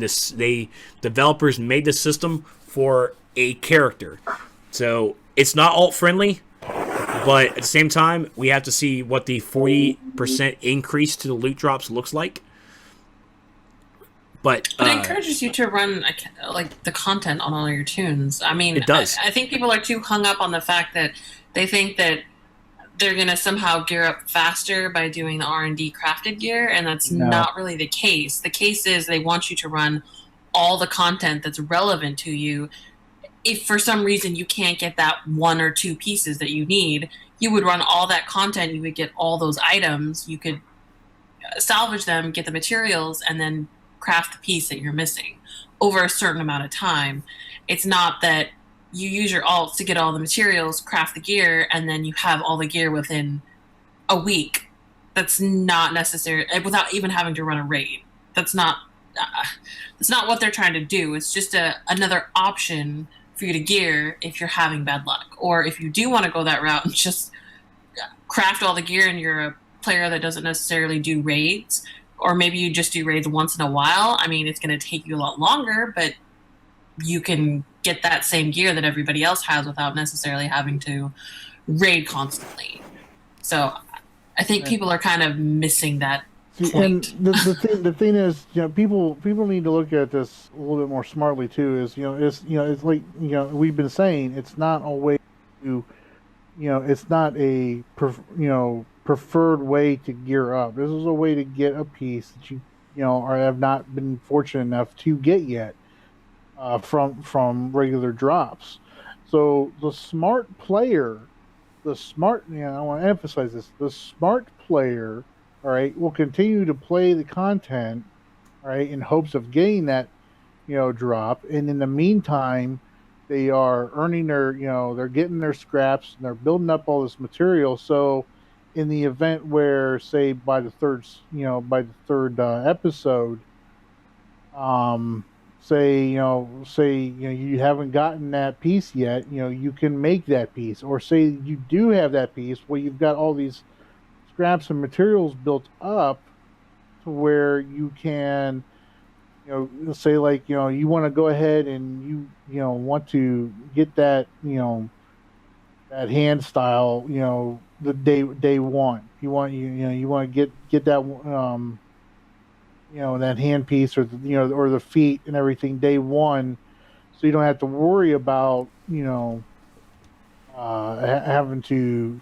developers made the system for a character, so it's not alt friendly. But at the same time, we have to see what the 40% increase to the loot drops looks like. But it encourages you to run like the content on all your tunes. I mean, it does. I think people are too hung up on the fact that they think that they're going to somehow gear up faster by doing the R&D crafted gear, and that's not really the case. The case is they want you to run all the content that's relevant to you. If for some reason you can't get that one or two pieces that you need, you would run all that content, you would get all those items, you could salvage them, get the materials, and then craft the piece that you're missing over a certain amount of time. It's not that you use your alts to get all the materials, craft the gear, and then you have all the gear within a week. That's not necessary, without even having to run a raid. That's not what they're trying to do. It's just another option for you to gear if you're having bad luck, or if you do want to go that route and just craft all the gear and you're a player that doesn't necessarily do raids, or maybe you just do raids once in a while. I mean, it's going to take you a lot longer, but you can get that same gear that everybody else has without necessarily having to raid constantly. So I think people are kind of missing that point. And the thing is, people need to look at this a little bit more smartly too. Is it's like we've been saying, it's not a way to, it's not a preferred way to gear up. This is a way to get a piece that you or have not been fortunate enough to get yet from regular drops. So the smart player, I want to emphasize this: the smart player, all right, will continue to play the content, all right, in hopes of getting that drop, and in the meantime, they are earning their, they're getting their scraps and they're building up all this material. So, in the event where, say, by the third episode, say you haven't gotten that piece yet, you can make that piece, or say you do have that piece, well, you've got all these scraps and materials built up to where you can, say like, you want to go ahead and you want to get that, that hand style, the day one. You want to get that that hand piece, or or the feet and everything day one, so you don't have to worry about having to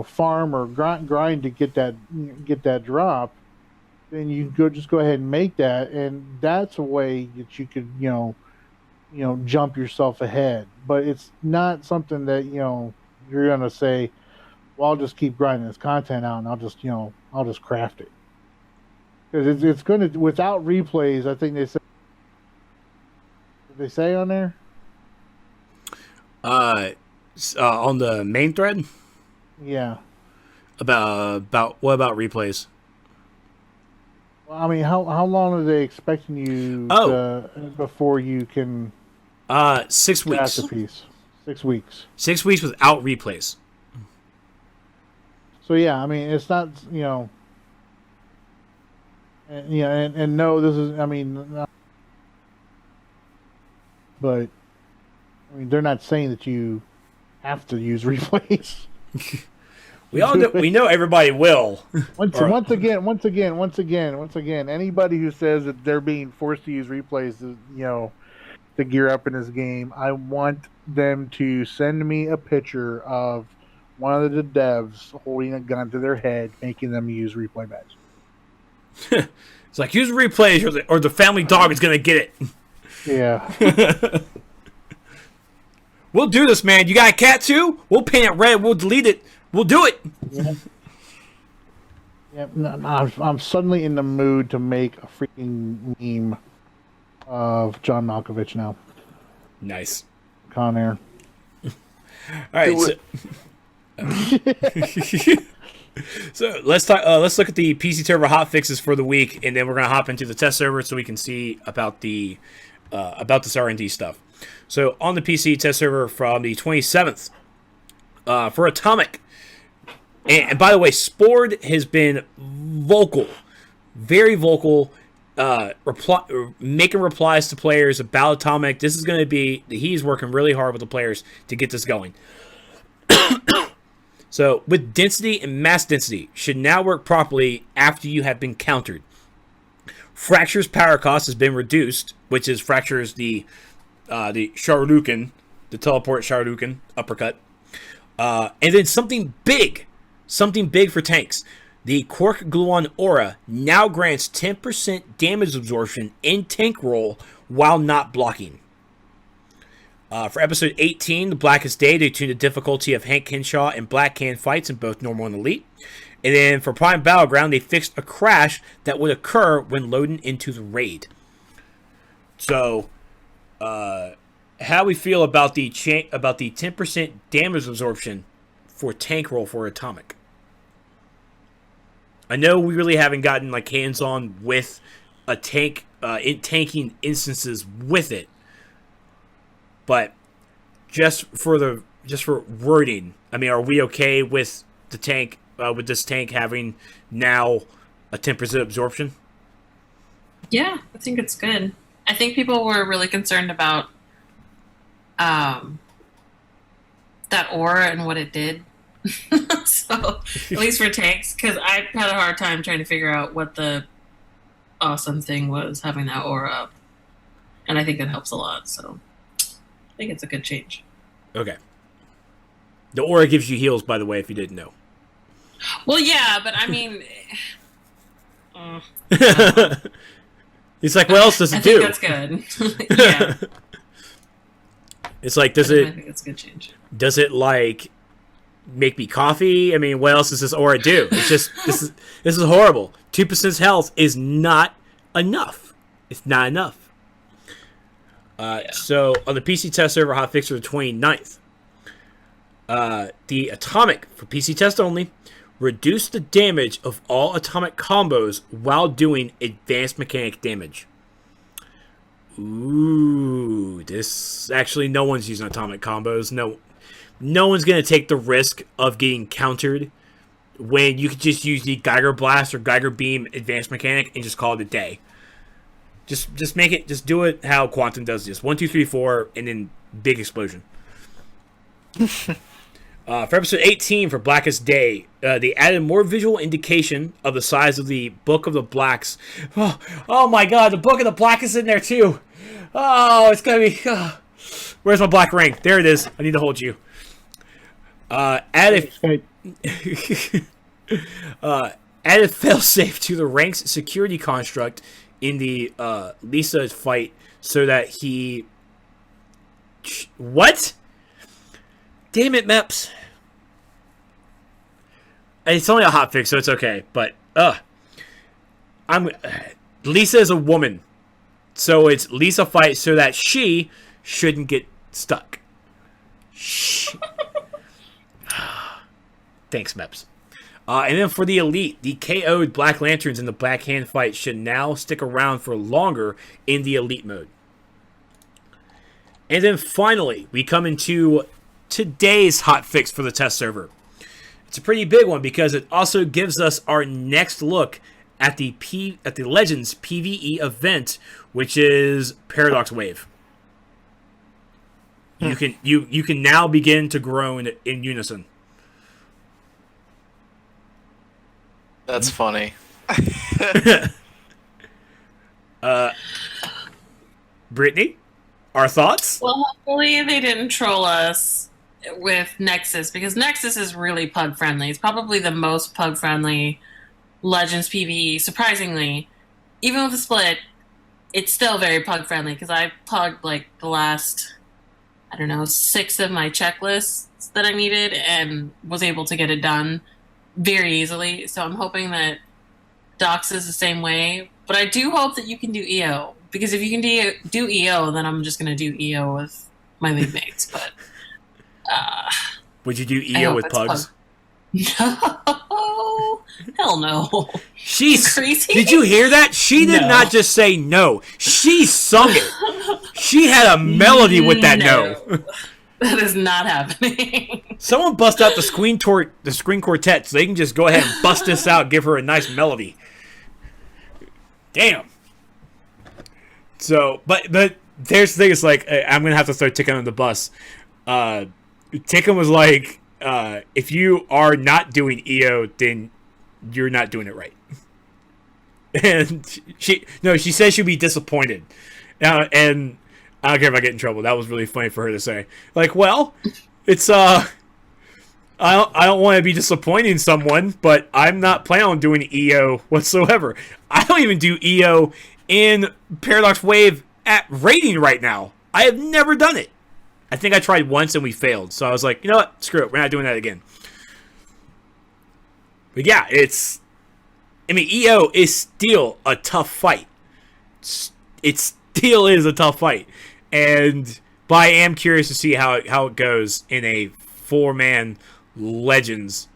farm or grind to get that drop. Then you just go ahead and make that, and that's a way that you could jump yourself ahead. But it's not something that you're gonna say, well, I'll just keep grinding this content out and I'll just craft it, because it's gonna, without replays. I think did they say on there on the main thread, yeah, about what about replays? Well, I mean, how long are they expecting you before you can 6 weeks. Masterpiece. 6 weeks. 6 weeks without replays. So yeah, I mean, it's not and no, this is, I mean, but I mean, they're not saying that you have to use replays. We know everybody will. Once again, anybody who says that they're being forced to use replays, to gear up in this game, I want them to send me a picture of one of the devs holding a gun to their head, making them use replay badge. It's like, use replays, or the family dog is gonna get it. Yeah. We'll do this, man. You got a cat too? We'll paint it red. We'll delete it. We'll do it. Yeah. I'm suddenly in the mood to make a freaking meme of John Malkovich now. Nice. Con Air. All right. So let's talk. Let's look at the PC server hotfixes for the week, and then we're gonna hop into the test server so we can see about this R&D stuff. So on the PC test server from the 27th, for Atomic. And by the way, Spord has been vocal, very vocal, making replies to players about Atomic. This is going to be, he's working really hard with the players to get this going. So, with density and mass density, should now work properly after you have been countered. Fracture's power cost has been reduced, which is Fracture's the Sharuken, the teleport Sharuken uppercut. And then something big for tanks. The Quark Gluon Aura now grants 10% damage absorption in tank roll while not blocking. For episode 18, The Blackest Day, they tuned the difficulty of Hank Henshaw and Black Can fights in both normal and elite. And then for Prime Battleground, they fixed a crash that would occur when loading into the raid. So, how we feel about the 10% damage absorption for tank roll for Atomic? I know we really haven't gotten like hands-on with a tank tanking instances with it, but just for wording, I mean, are we okay with the tank with this tank having now a 10% absorption? Yeah, I think it's good. I think people were really concerned about that aura and what it did. So, at least for tanks, because I had a hard time trying to figure out what the awesome thing was having that aura up. And I think that helps a lot, so I think it's a good change. Okay. The aura gives you heals, by the way, if you didn't know. Well, yeah, but I mean... It's like, what else does it do? I think that's good. Yeah. It's like, I think it's a good change. Does it, like, make me coffee? I mean, what else does this aura do? It's just, this is horrible. 2% health is not enough. It's not enough. So on the PC test server hotfix for the 29th, the atomic for PC test only reduce the damage of all atomic combos while doing advanced mechanic damage. Ooh, this actually no one's using atomic combos. No one's gonna take the risk of getting countered when you could just use the Geiger Blast or Geiger Beam advanced mechanic and just call it a day. Just do it how Quantum does this. 1, 2, 3, 4, and then big explosion. For episode 18 for Blackest Day, they added more visual indication of the size of the Book of the Blacks. Oh my god, the Book of the Black is in there too. Oh, it's gonna be... Where's my black ring? There it is. I need to hold you. Added failsafe to the rank's security construct in the Lisa fight so that he... What? Damn it, Meps. It's only a hotfix, so it's okay. But, Lisa is a woman. So it's Lisa fight so that she shouldn't get stuck. Shh. Thanks, Meps. And then for the Elite, the KO'd Black Lanterns in the Black Hand fight should now stick around for longer in the Elite mode. And then finally, we come into today's hotfix for the test server. It's a pretty big one because it also gives us our next look at the Legends PvE event, which is Paradox Wave. You can now begin to groan in unison. That's funny. Brittany, our thoughts? Well, hopefully they didn't troll us with Nexus, because Nexus is really pug friendly. It's probably the most pug friendly Legends PvE. Surprisingly, even with the split, it's still very pug friendly because I pugged like the last, 6 of my checklists that I needed and was able to get it done very easily. So I'm hoping that Docs is the same way. But I do hope that you can do EO, because if you can do EO, then I'm just going to do EO with my league mates. But would you do EO with pugs? No, hell no. She's crazy. Did you hear that? She did not just say no. She sung it. She had a melody with that no. That is not happening. Someone bust out the screen quartet so they can just go ahead and bust this out, give her a nice melody. Damn. So, but there's the thing, it's like, I'm going to have to start ticking on the bus. Tickum was like, if you are not doing EO, then you're not doing it right. And she says she'll be disappointed. And I don't care if I get in trouble. That was really funny for her to say. Like, well, it's I don't want to be disappointing someone, but I'm not planning on doing EO whatsoever. I don't even do EO in Paradox Wave at rating right now. I have never done it. I think I tried once and we failed. So I was like, you know what? Screw it. We're not doing that again. But yeah, EO is still a tough fight. It still is a tough fight. But I am curious to see how it goes in a 4-man Legends.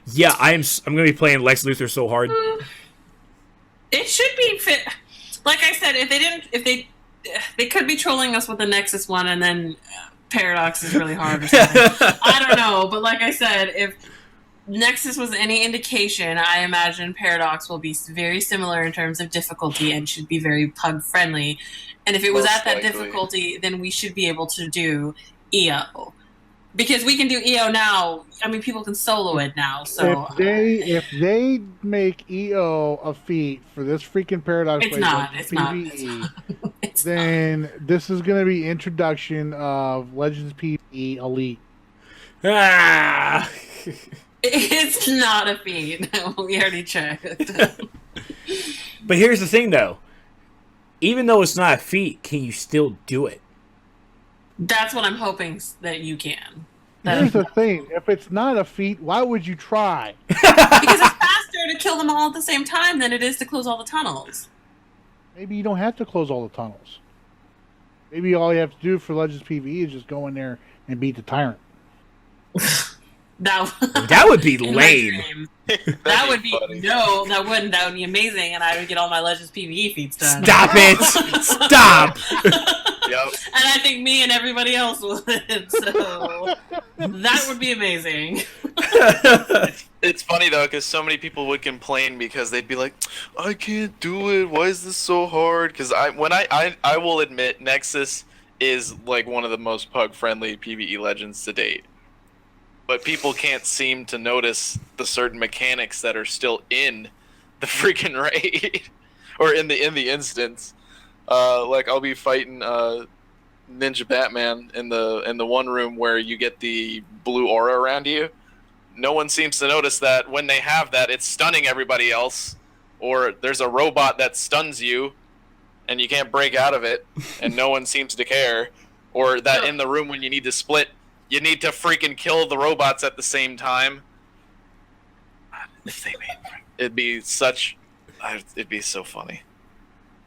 Yeah, I'm going to be playing Lex Luthor so hard. It should be fit. Like I said, if they could be trolling us with the Nexus one, and then Paradox is really hard or something. I don't know, but like I said, if Nexus was any indication, I imagine Paradox will be very similar in terms of difficulty and should be very pug friendly. And if it was at that difficulty, then we should be able to do EO. Because we can do EO now. I mean, people can solo it now. So if they make EO a feat for this freaking Paradox, it's not. Then this is going to be introduction of Legends PvE Elite. Ah. It's not a feat. We already checked. But here's the thing, though. Even though it's not a feat, can you still do it? That's what I'm hoping that you can. Here's the thing. If it's not a feat, why would you try? Because it's faster to kill them all at the same time than it is to close all the tunnels. maybe you don't have to close all the tunnels. Maybe all you have to do for Legends PvE is just go in there and beat the tyrant. That would be lame. That would be funny. No, that wouldn't. That would be amazing, and I would get all my Legends PvE feats done. Stop it! Stop! Yep. And I think me and everybody else would. So that would be amazing. It's funny though, because so many people would complain because they'd be like, "I can't do it. Why is this so hard?" Because I will admit, Nexus is like one of the most pug-friendly PvE legends to date. But people can't seem to notice the certain mechanics that are still in the freaking raid, or in the instance. Like I'll be fighting Ninja Batman in the one room where you get the blue aura around you. No one seems to notice that when they have that, it's stunning everybody else, or there's a robot that stuns you, and you can't break out of it, and no one seems to care, or that in the room when you need to split. You need to freaking kill the robots at the same time. If they made it'd be so funny.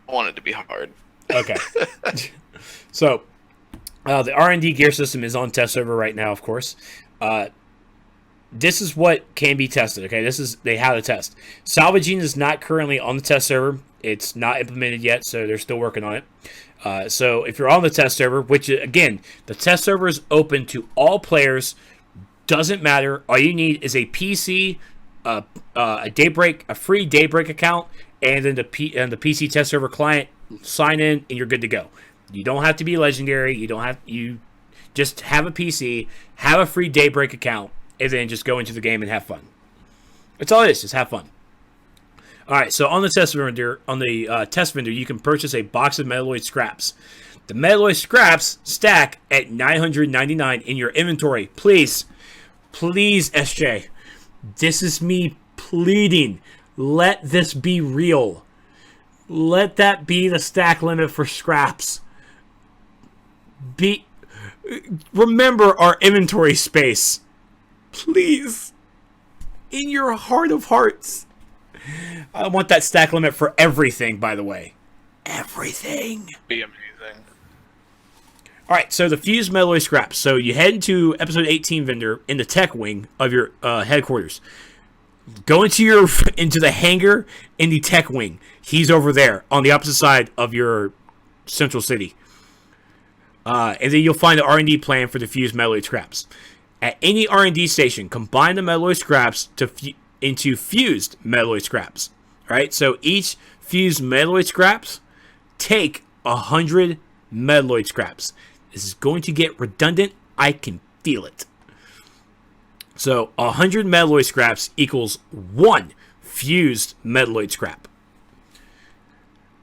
I want it to be hard. Okay. So, the R&D Gear System is on test server right now, of course. This is what can be tested, okay? They have a test. Salvaging is not currently on the test server. It's not implemented yet, so they're still working on it. So if you're on the test server, which again, the test server is open to all players, doesn't matter. All you need is a PC, a free Daybreak account, and then the PC test server client. Sign in, and you're good to go. You don't have to be legendary. You just have a PC, have a free Daybreak account, and then just go into the game and have fun. That's all it is. Just have fun. All right, so on the test vendor, you can purchase a box of metalloid scraps. The metalloid scraps stack at 999 in your inventory. Please, SJ, this is me pleading. Let this be real. Let that be the stack limit for scraps. Remember our inventory space. Please, in your heart of hearts. I want that stack limit for everything, by the way. Everything. Be amazing. Alright, so the fused metalloid scraps. So you head into episode 18 vendor in the tech wing of your headquarters. Go into the hangar in the tech wing. He's over there on the opposite side of your central city. And then you'll find the R&D plan for the fused metalloid scraps. At any R&D station, combine the metalloid scraps into fused metalloid scraps. Alright, so each fused metalloid scraps take 100 metalloid scraps. This is going to get redundant. I can feel it. So 100 metalloid scraps equals 1 fused metalloid scrap.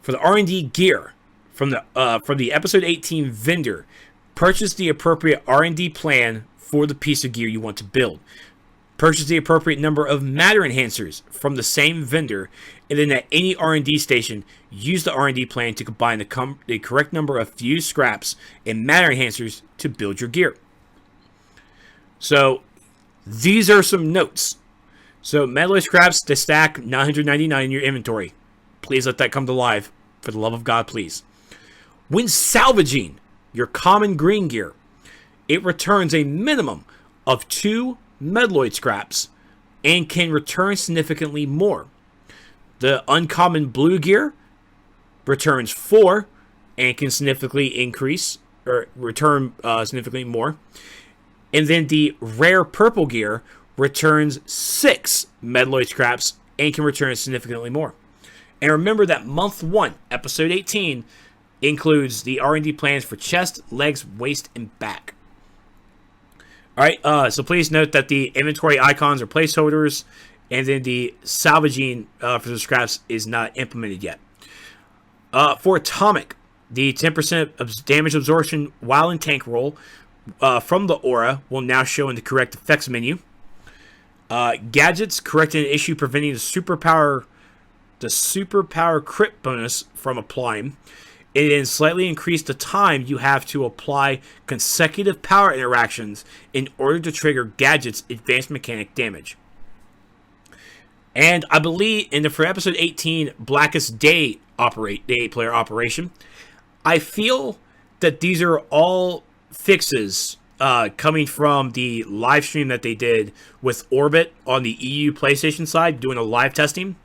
For the R&D gear from the episode 18 vendor, purchase the appropriate R&D plan for the piece of gear you want to build. Purchase the appropriate number of matter enhancers from the same vendor, and then at any R&D station, use the R&D plan to combine the correct number of fused scraps and matter enhancers to build your gear. So, these are some notes. So, metalloid scraps to stack 999 in your inventory. Please let that come to life. For the love of God, please. When salvaging your common green gear, it returns a minimum of 2 metalloid scraps and can return significantly more. The uncommon blue gear returns 4 and can significantly increase or return significantly more. And then the rare purple gear returns 6 metalloid scraps and can return significantly more. And remember that month 1, episode 18, includes the R&D plans for chest, legs, waist, and back. Alright, so please note that the inventory icons are placeholders, and then the salvaging for the scraps is not implemented yet. For Atomic, the 10% of damage absorption while in tank roll from the aura will now show in the correct effects menu. Gadgets, correcting an issue preventing the superpower crit bonus from applying. It then slightly increased the time you have to apply consecutive power interactions in order to trigger Gadget's advanced mechanic damage. And I believe for episode 18, Blackest Day the 8-player operation. I feel that these are all fixes coming from the live stream that they did with Orbit on the EU PlayStation side, doing a live testing.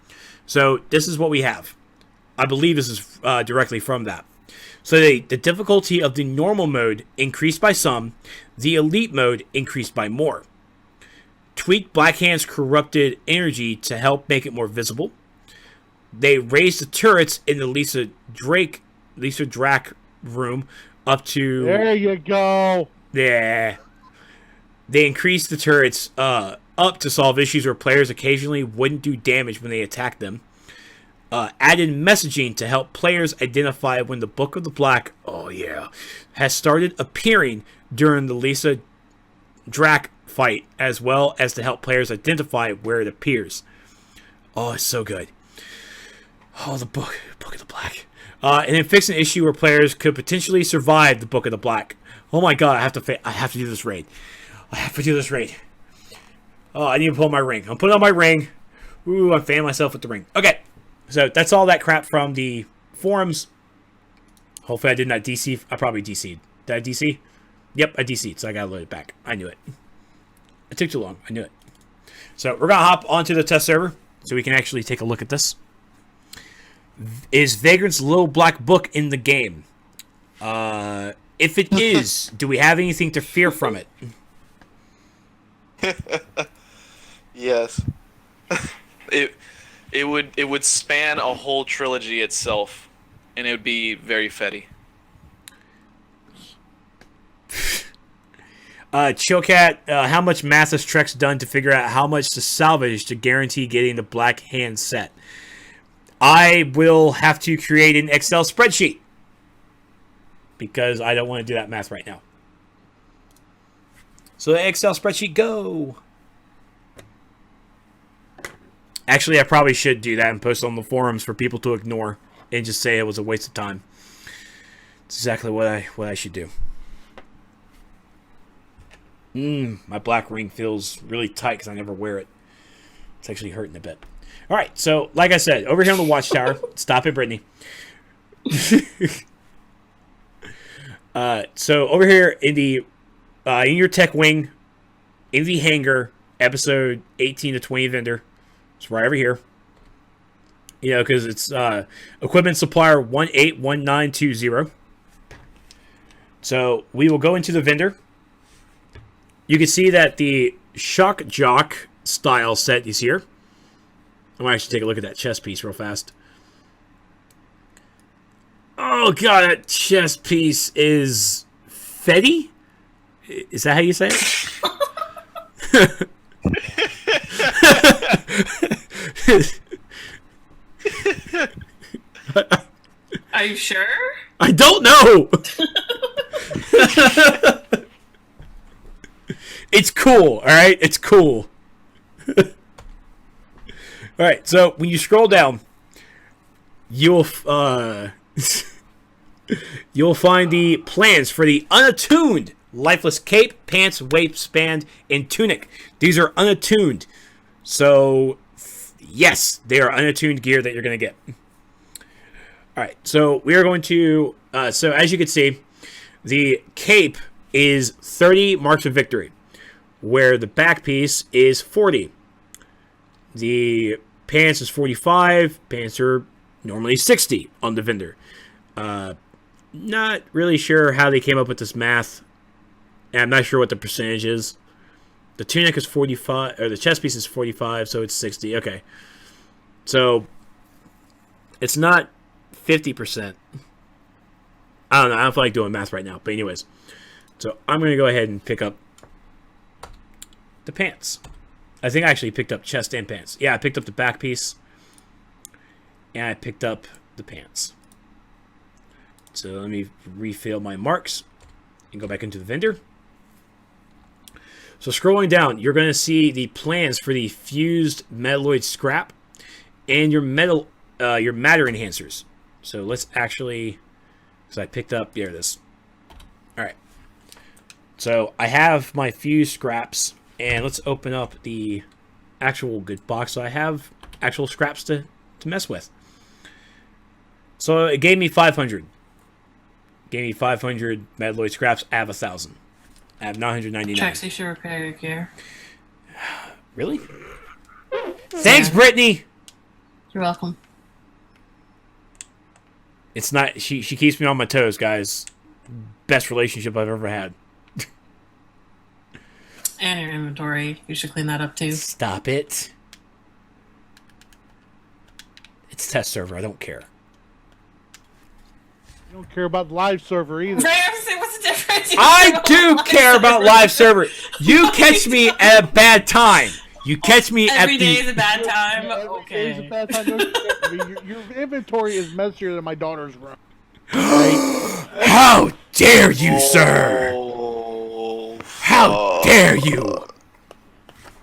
So this is what we have. I believe this is directly from that. So the difficulty of the normal mode increased by some, the elite mode increased by more. Tweaked Blackhand's corrupted energy to help make it more visible. They raised the turrets in the Lisa Drac room up to... There you go. Yeah. They increased the turrets up to solve issues where players occasionally wouldn't do damage when they attacked them. Added messaging to help players identify when the Book of the Black, has started appearing during the Lisa Drac fight, as well as to help players identify where it appears. Oh, it's so good. Oh, the Book of the Black. And then fix an issue where players could potentially survive the Book of the Black. Oh my god, I have to do this raid. Oh, I need to pull my ring. I'm putting on my ring. Ooh, I'm fanning myself with the ring. Okay, so that's all that crap from the forums. Hopefully I did not DC. I probably DC'd. Did I DC? Yep, I DC'd, so I gotta load it back. I knew it. It took too long. I knew it. So we're gonna hop onto the test server so we can actually take a look at this. Is Vagrant's Little Black Book in the game? If it is, do we have anything to fear from it? Yes. It would span a whole trilogy itself, and it would be very fetty. Chillcat, how much math has Trex done to figure out how much to salvage to guarantee getting the Black Hand set? I will have to create an Excel spreadsheet because I don't want to do that math right now. So the Excel spreadsheet, go. Actually, I probably should do that and post it on the forums for people to ignore and just say it was a waste of time. It's exactly what I should do. My black ring feels really tight because I never wear it. It's actually hurting a bit. All right, so like I said, over here on the watchtower, stop it, Brittany. So over here in the in your tech wing, in the hangar, episode 18 to 20 vendor. It's right over here. You know, because it's equipment supplier 181920. So we will go into the vendor. You can see that the Shock Jock style set is here. I'm going to actually take a look at that chest piece real fast. Oh, God, that chest piece is Fetty? Is that how you say it? Are you sure? I don't know! It's cool, alright? It's cool. Alright, so when you scroll down, you'll find the plans for the unattuned lifeless cape, pants, waistband, and tunic. These are unattuned. So, yes, they are unattuned gear that you're going to get. Alright, so we are going to... so, as you can see, the cape is 30 marks of victory, where the back piece is 40. The pants is 45. Pants are normally 60 on the vendor. Not really sure how they came up with this math. And I'm not sure what the percentage is. The tunic is 45, or the chest piece is 45, so it's 60. Okay. So, it's not 50%. I don't know. I don't feel like doing math right now. But anyways. So, I'm going to go ahead and pick up the pants. I think I actually picked up chest and pants. Yeah, I picked up the back piece. And I picked up the pants. So, let me refill my marks. And go back into the vendor. So scrolling down, you're going to see the plans for the fused metalloid scrap and your matter enhancers. So let's actually, because I picked up, there it is. All right. So I have my fused scraps, and let's open up the actual good box. So I have actual scraps to mess with. So it gave me 500. Gave me 500 Metalloid scraps. I have 1,000. I have 999. Trex, you should repair your gear. Really? Thanks, Brittany. You're welcome. It's not. She keeps me on my toes, guys. Best relationship I've ever had. And your inventory. You should clean that up too. Stop it. It's test server. I don't care. You don't care about the live server either. Right, I was saying, what's the difference? I do care about live server. You catch me at a bad time. You catch me at Every the... day is a bad time. Every day is a Okay. bad time. Your inventory is messier than my daughter's room. How dare you, sir? Oh, How dare you?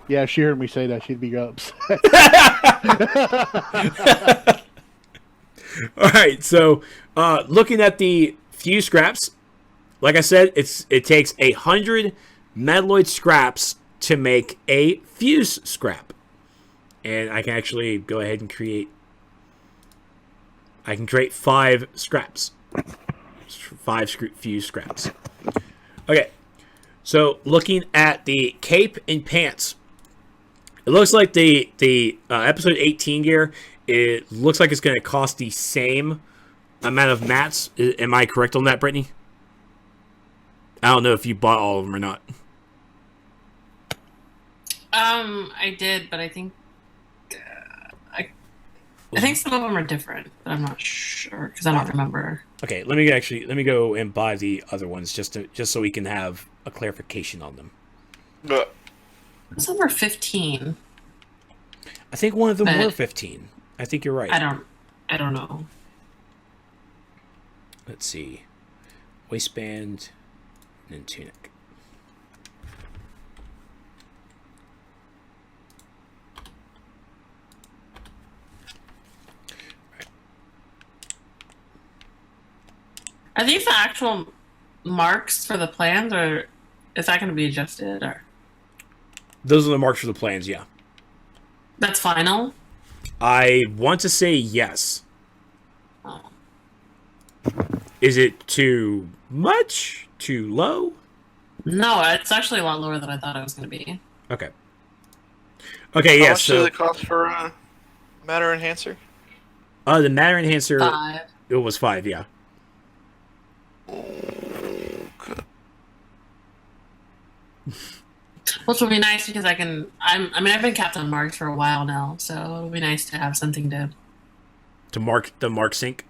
Yeah, if she heard me say that, she'd be upset. All right, so looking at the fuse scraps, like I said, it takes 100 metalloid scraps to make a fuse scrap, and I can actually go ahead and create. I can create 5 scraps, 5 fuse scraps. Okay, so looking at the cape and pants, it looks like the episode 18 gear. It looks like it's going to cost the same amount of mats. Am I correct on that, Brittany? I don't know if you bought all of them or not. I did, but I think I think some of them are different, but I'm not sure because I don't remember. Okay, let me go and buy the other ones just so we can have a clarification on them. It's number 15. I think one of them But were 15. I think you're right. I don't know. Let's see. Waistband and tunic. Are these the actual marks for the plans, or is that going to be adjusted? Or Those are the marks for the plans, yeah. that's final? I want to say yes. Oh. Is it too much? Too low? No, it's actually a lot lower than I thought it was going to be. Okay. Okay, yeah, How much so... does it cost for matter enhancer? the matter enhancer... 5. It was 5, yeah. Okay. Which will be nice because I've been Captain Marks for a while now, so it'll be nice to have something To mark the mark sync?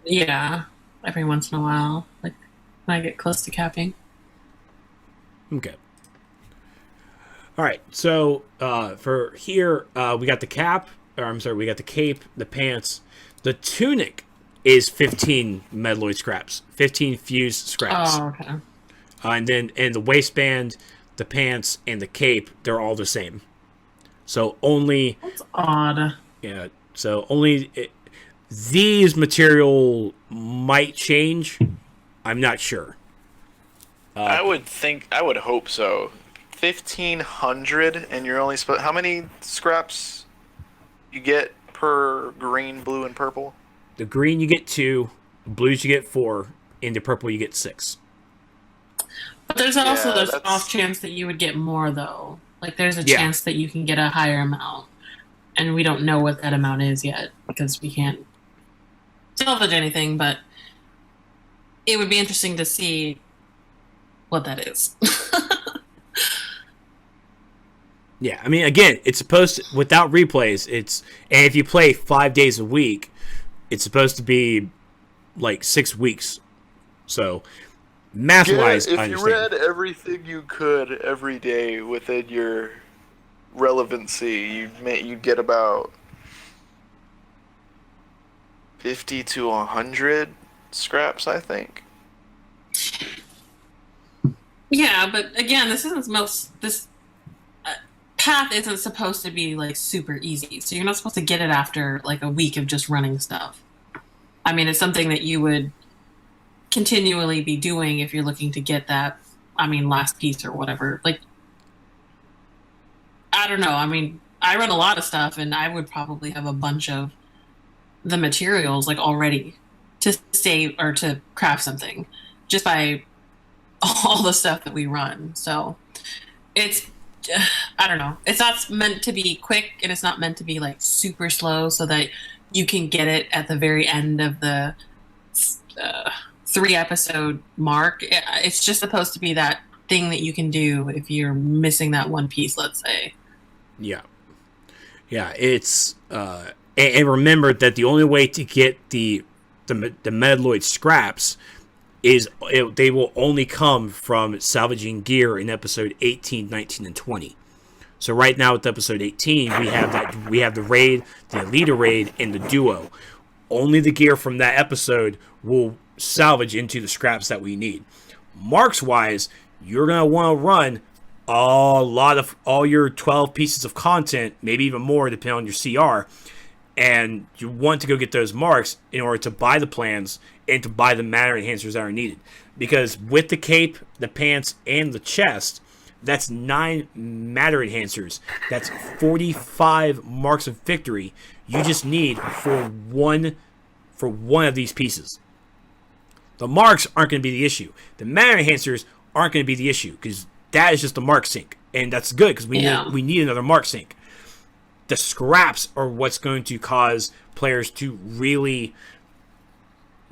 yeah, every once in a while, like when I get close to capping. Okay. Alright, so for here, we got the cap, or I'm sorry, we got the cape, the pants. The tunic is 15 metalloid scraps, 15 fused scraps. Oh, okay. And the waistband, the pants, and the cape, they're all the same. So only... That's odd. Yeah, so only... these material might change. I'm not sure. I would hope so. 1,500, and you're only supposed... How many scraps you get per green, blue, and purple? The green you get 2, the blues you get 4, and the purple you get 6. But there's also Yeah, this that's- off chance that you would get more, though. Like, there's a Yeah. chance that you can get a higher amount. And we don't know what that amount is yet, because we can't salvage anything, but it would be interesting to see what that is. Yeah, I mean, again, it's supposed to, without replays, and if you play 5 days a week, it's supposed to be like 6 weeks. So, math-wise, I if you understand. read everything you could every day within your relevancy, you'd get about 50 to 100 scraps, I think. Yeah, but again, this path isn't supposed to be like super easy, so you're not supposed to get it after like a week of just running stuff. I mean, it's something that you would continually be doing if you're looking to get that, last piece or whatever. Like, I don't know. I mean, I run a lot of stuff, and I would probably have a bunch of the materials like already to stay or to craft something just by all the stuff that we run. So it's, I don't know. It's not meant to be quick, and it's not meant to be like super slow so that you can get it at the very end of the 3-episode mark. It's just supposed to be that thing that you can do if you're missing that one piece, let's say. Yeah. Yeah, it's and remember that the only way to get the Metalloid scraps is they will only come from salvaging gear in episode 18, 19, and 20. So right now with episode 18, we have the raid, the Elita raid, and the duo. Only the gear from that episode will salvage into the scraps that we need. Marks wise, you're gonna want to run a lot of all your 12 pieces of content, maybe even more depending on your CR, and you want to go get those marks in order to buy the plans and to buy the matter enhancers that are needed. Because with the cape, the pants, and the chest, that's 9 matter enhancers. That's 45 marks of victory you just need for one of these pieces. The marks aren't going to be the issue. The matter enhancers aren't going to be the issue because that is just a mark sync, and that's good because we need another mark sync. The scraps are what's going to cause players to really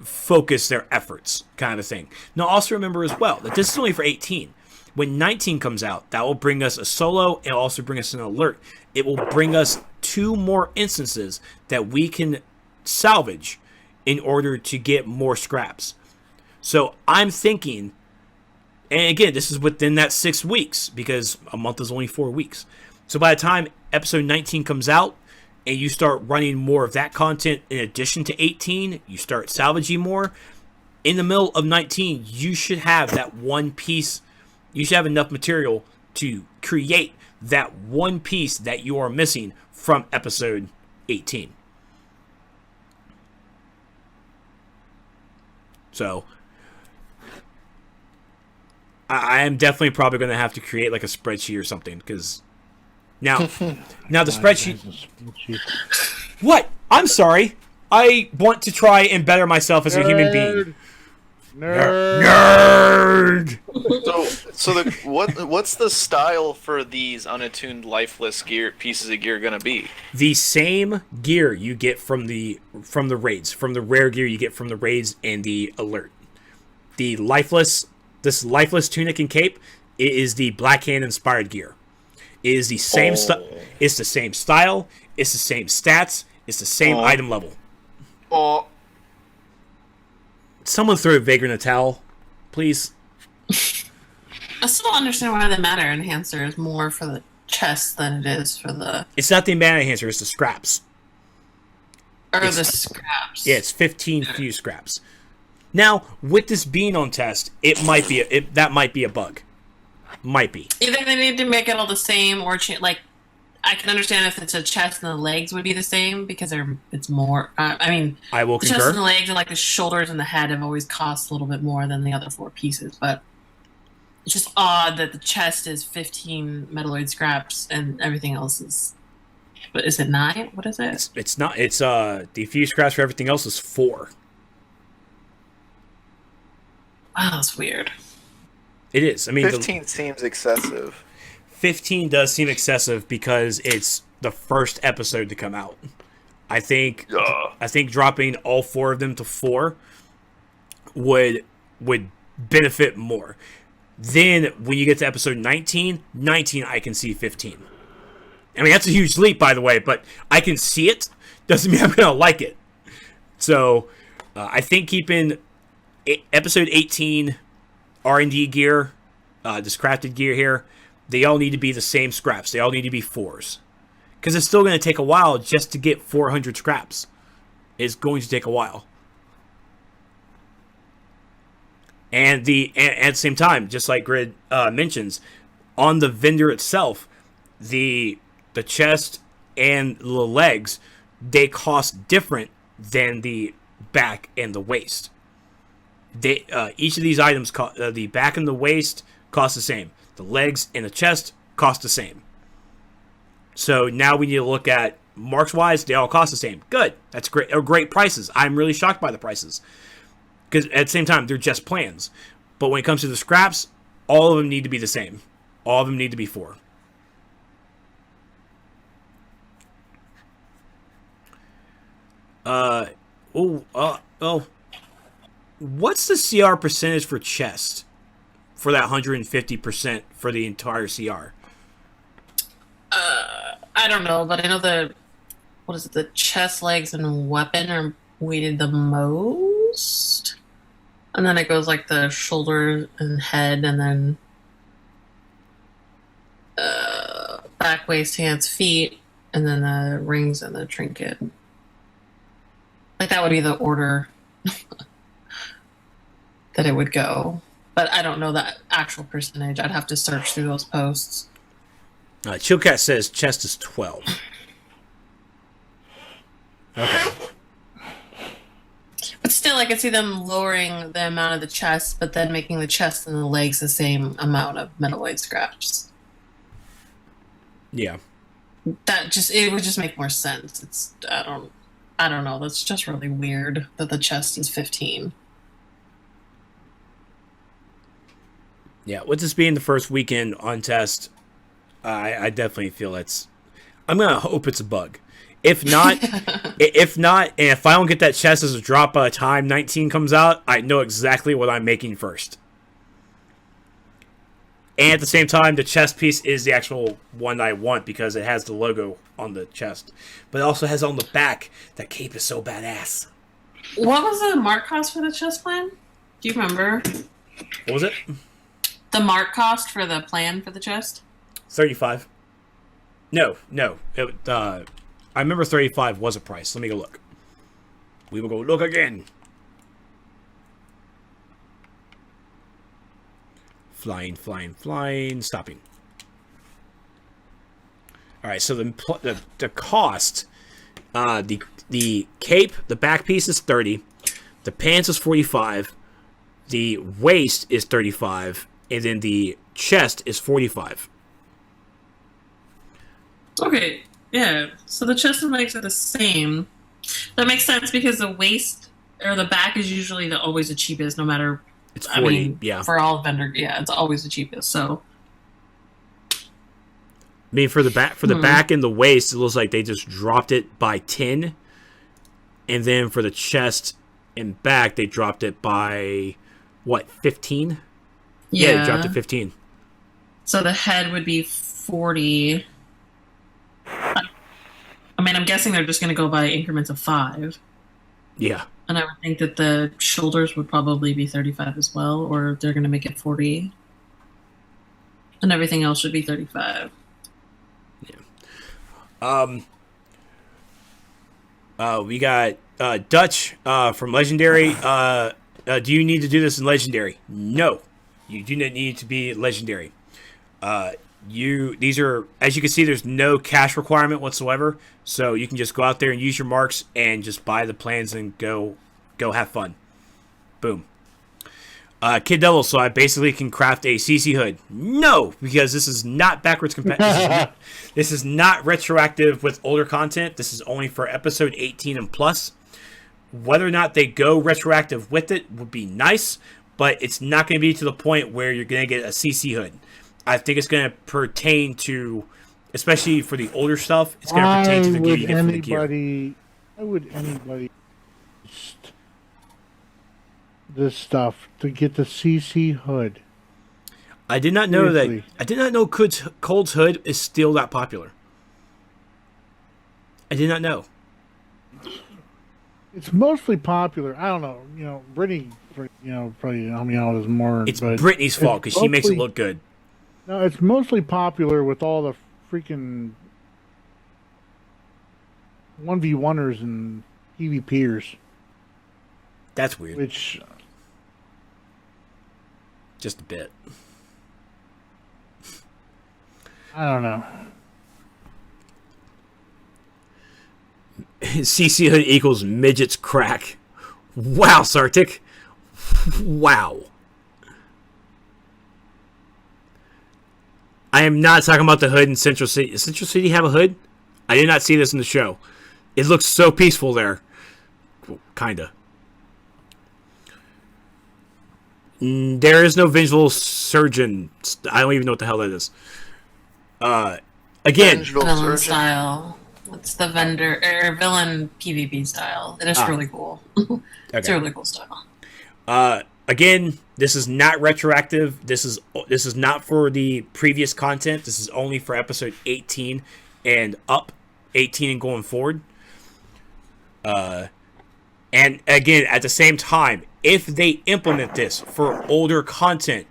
focus their efforts, kind of thing. Now, also remember as well that this is only for 18. When 19 comes out, that will bring us a solo. It'll also bring us an alert. It will bring us 2 more instances that we can salvage in order to get more scraps. So I'm thinking, and again, this is within that 6 weeks because a month is only 4 weeks. So by the time episode 19 comes out and you start running more of that content in addition to 18, you start salvaging more. In the middle of 19, you should have that one piece. You should have enough material to create that one piece that you are missing from episode 18. So I am definitely probably going to have to create like a spreadsheet or something because now the spreadsheet. What? I'm sorry. I want to try and better myself as a human being. Nerd. So what's the style for these unattuned lifeless pieces of gear gonna be? The same gear you get from the raids, from the rare gear you get from the raids and the alert. This lifeless tunic and cape, it is the Black Hand inspired gear. It is the same it's the same style, it's the same stats, it's the same item level. Someone throw Vagrant a towel, please. I still don't understand why the matter enhancer is more for the chest than it is for the... It's not the matter enhancer, it's the scraps. The scraps. Yeah, it's 15 fuse scraps. Now, with this being on test, that might be a bug. Might be. Either they need to make it all the same, or I can understand if it's a chest and the legs would be the same because it's more. I will the concur. Chest and the legs and the shoulders and the head have always cost a little bit more than the other 4 pieces, but it's just odd that the chest is 15 metalloid scraps and everything else is. But is it 9? What is it? It's not. It's the fuse scraps for everything else is 4. Wow, that's weird. It is. 15 seems excessive. 15 does seem excessive because it's the first episode to come out. I think dropping all 4 of them to 4 would benefit more. Then when you get to episode 19 I can see 15. That's a huge leap, by the way, but I can see it. Doesn't mean I'm going to like it. So I think keeping episode 18 R&D gear, this crafted gear here, they all need to be the same scraps. They all need to be 4s. Because it's still going to take a while just to get 400 scraps. It's going to take a while. And at the same time, just like Grid mentions, on the vendor itself, the chest and the legs, they cost different than the back and the waist. Each of these items, the back and the waist cost the same. The legs and the chest cost the same. So now we need to look at marks wise, they all cost the same. Good. That's great. Great prices. I'm really shocked by the prices. Because at the same time, they're just plans. But when it comes to the scraps, all of them need to be the same. All of them need to be 4. What's the CR percentage for chest? For that 150% for the entire CR? I don't know, but I know the chest, legs, and weapon are weighted the most. And then it goes like the shoulder and head, and then back, waist, hands, feet, and then the rings and the trinket. Like that would be the order that it would go. But I don't know that actual percentage. I'd have to search through those posts. Chillcat says chest is 12. Okay. But still, I could see them lowering the amount of the chest, but then making the chest and the legs the same amount of metalloid scraps. Yeah. It would just make more sense. I don't know. That's just really weird that the chest is 15. Yeah, with this being the first weekend on test, I definitely feel I'm gonna hope it's a bug. If not, and if I don't get that chest as a drop by the time 19 comes out, I know exactly what I'm making first. And at the same time, the chest piece is the actual one I want because it has the logo on the chest, but it also has on the back. That cape is so badass. What was the mark cost for the chest plan? Do you remember? What was it? The mark cost for the plan for the chest? 35. No. I remember 35 was a price. Let me go look. We will go look again. Flying. Stopping. All right. So the cost, the cape, the back piece is 30. The pants is 45. The waist is 35, and then the chest is 45. Okay. Yeah, so the chest and legs are the same. That makes sense because the waist or the back is usually always the cheapest, no matter. It's 40, yeah. For all vendor, yeah, it's always the cheapest. So, I mean, for the back and the waist, it looks like they just dropped it by 10, and then for the chest and back, they dropped it by 15? Yeah, they dropped it 15. So the head would be 40. I mean, I'm guessing they're just going to go by increments of 5. Yeah. And I would think that the shoulders would probably be 35 as well, or they're going to make it 40. And everything else should be 35. Yeah. We got Dutch from Legendary. Do you need to do this in Legendary? No. You do not need to be Legendary. These are, as you can see, there's no cash requirement whatsoever, so you can just go out there and use your marks and just buy the plans and go have fun. Boom. Kid Devil, so I basically can craft a CC hood. No, because this is not backwards compatible. This is not retroactive with older content. This is only for episode 18 and plus. Whether or not they go retroactive with it would be nice, but it's not going to be to the point where you're going to get a CC hood. I think it's going to pertain to, especially for the older stuff, it's going to pertain to the gear you get from the gear. Why would anybody this stuff to get the CC hood? I did not know that. I did not know Cold's hood is still that popular. I did not know. It's mostly popular. I don't know. Brittany, probably how many hours more. It's Brittany's fault because she makes it look good. No, it's mostly popular with all the freaking 1v1ers and PvPers. That's weird. Which, just a bit. I don't know. CC hood equals midgets crack. Wow, Sartic. Wow. I am not talking about the hood in Central City. Does Central City have a hood? I did not see this in the show. It looks so peaceful there. Well, kinda. There is no visual surgeon. I don't even know what the hell that is. Again, villain style. It's the vendor or villain PvP style. It is really cool. It's a really cool style. Again, this is not retroactive. This is not for the previous content. This is only for episode 18 and up, 18 and going forward. And again, at the same time, if they implement this for older content,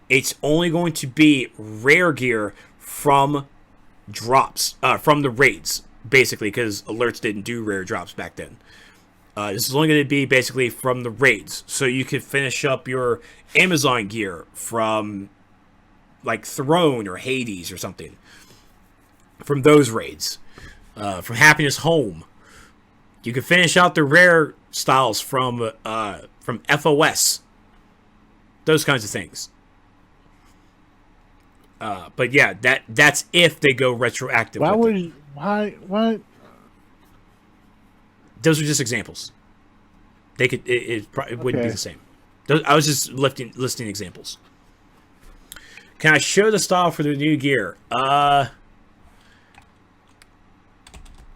it's only going to be rare gear from drops, from the raids, basically, because alerts didn't do rare drops back then. This is only going to be basically from the raids, so you could finish up your Amazon gear from like Throne or Hades or something from those raids, from Happiness Home. You can finish out the rare styles from FOS, those kinds of things. But yeah, that's if they go retroactive. Why? Those are just examples. They could it wouldn't be the same. I was just listing examples. Can I show the style for the new gear?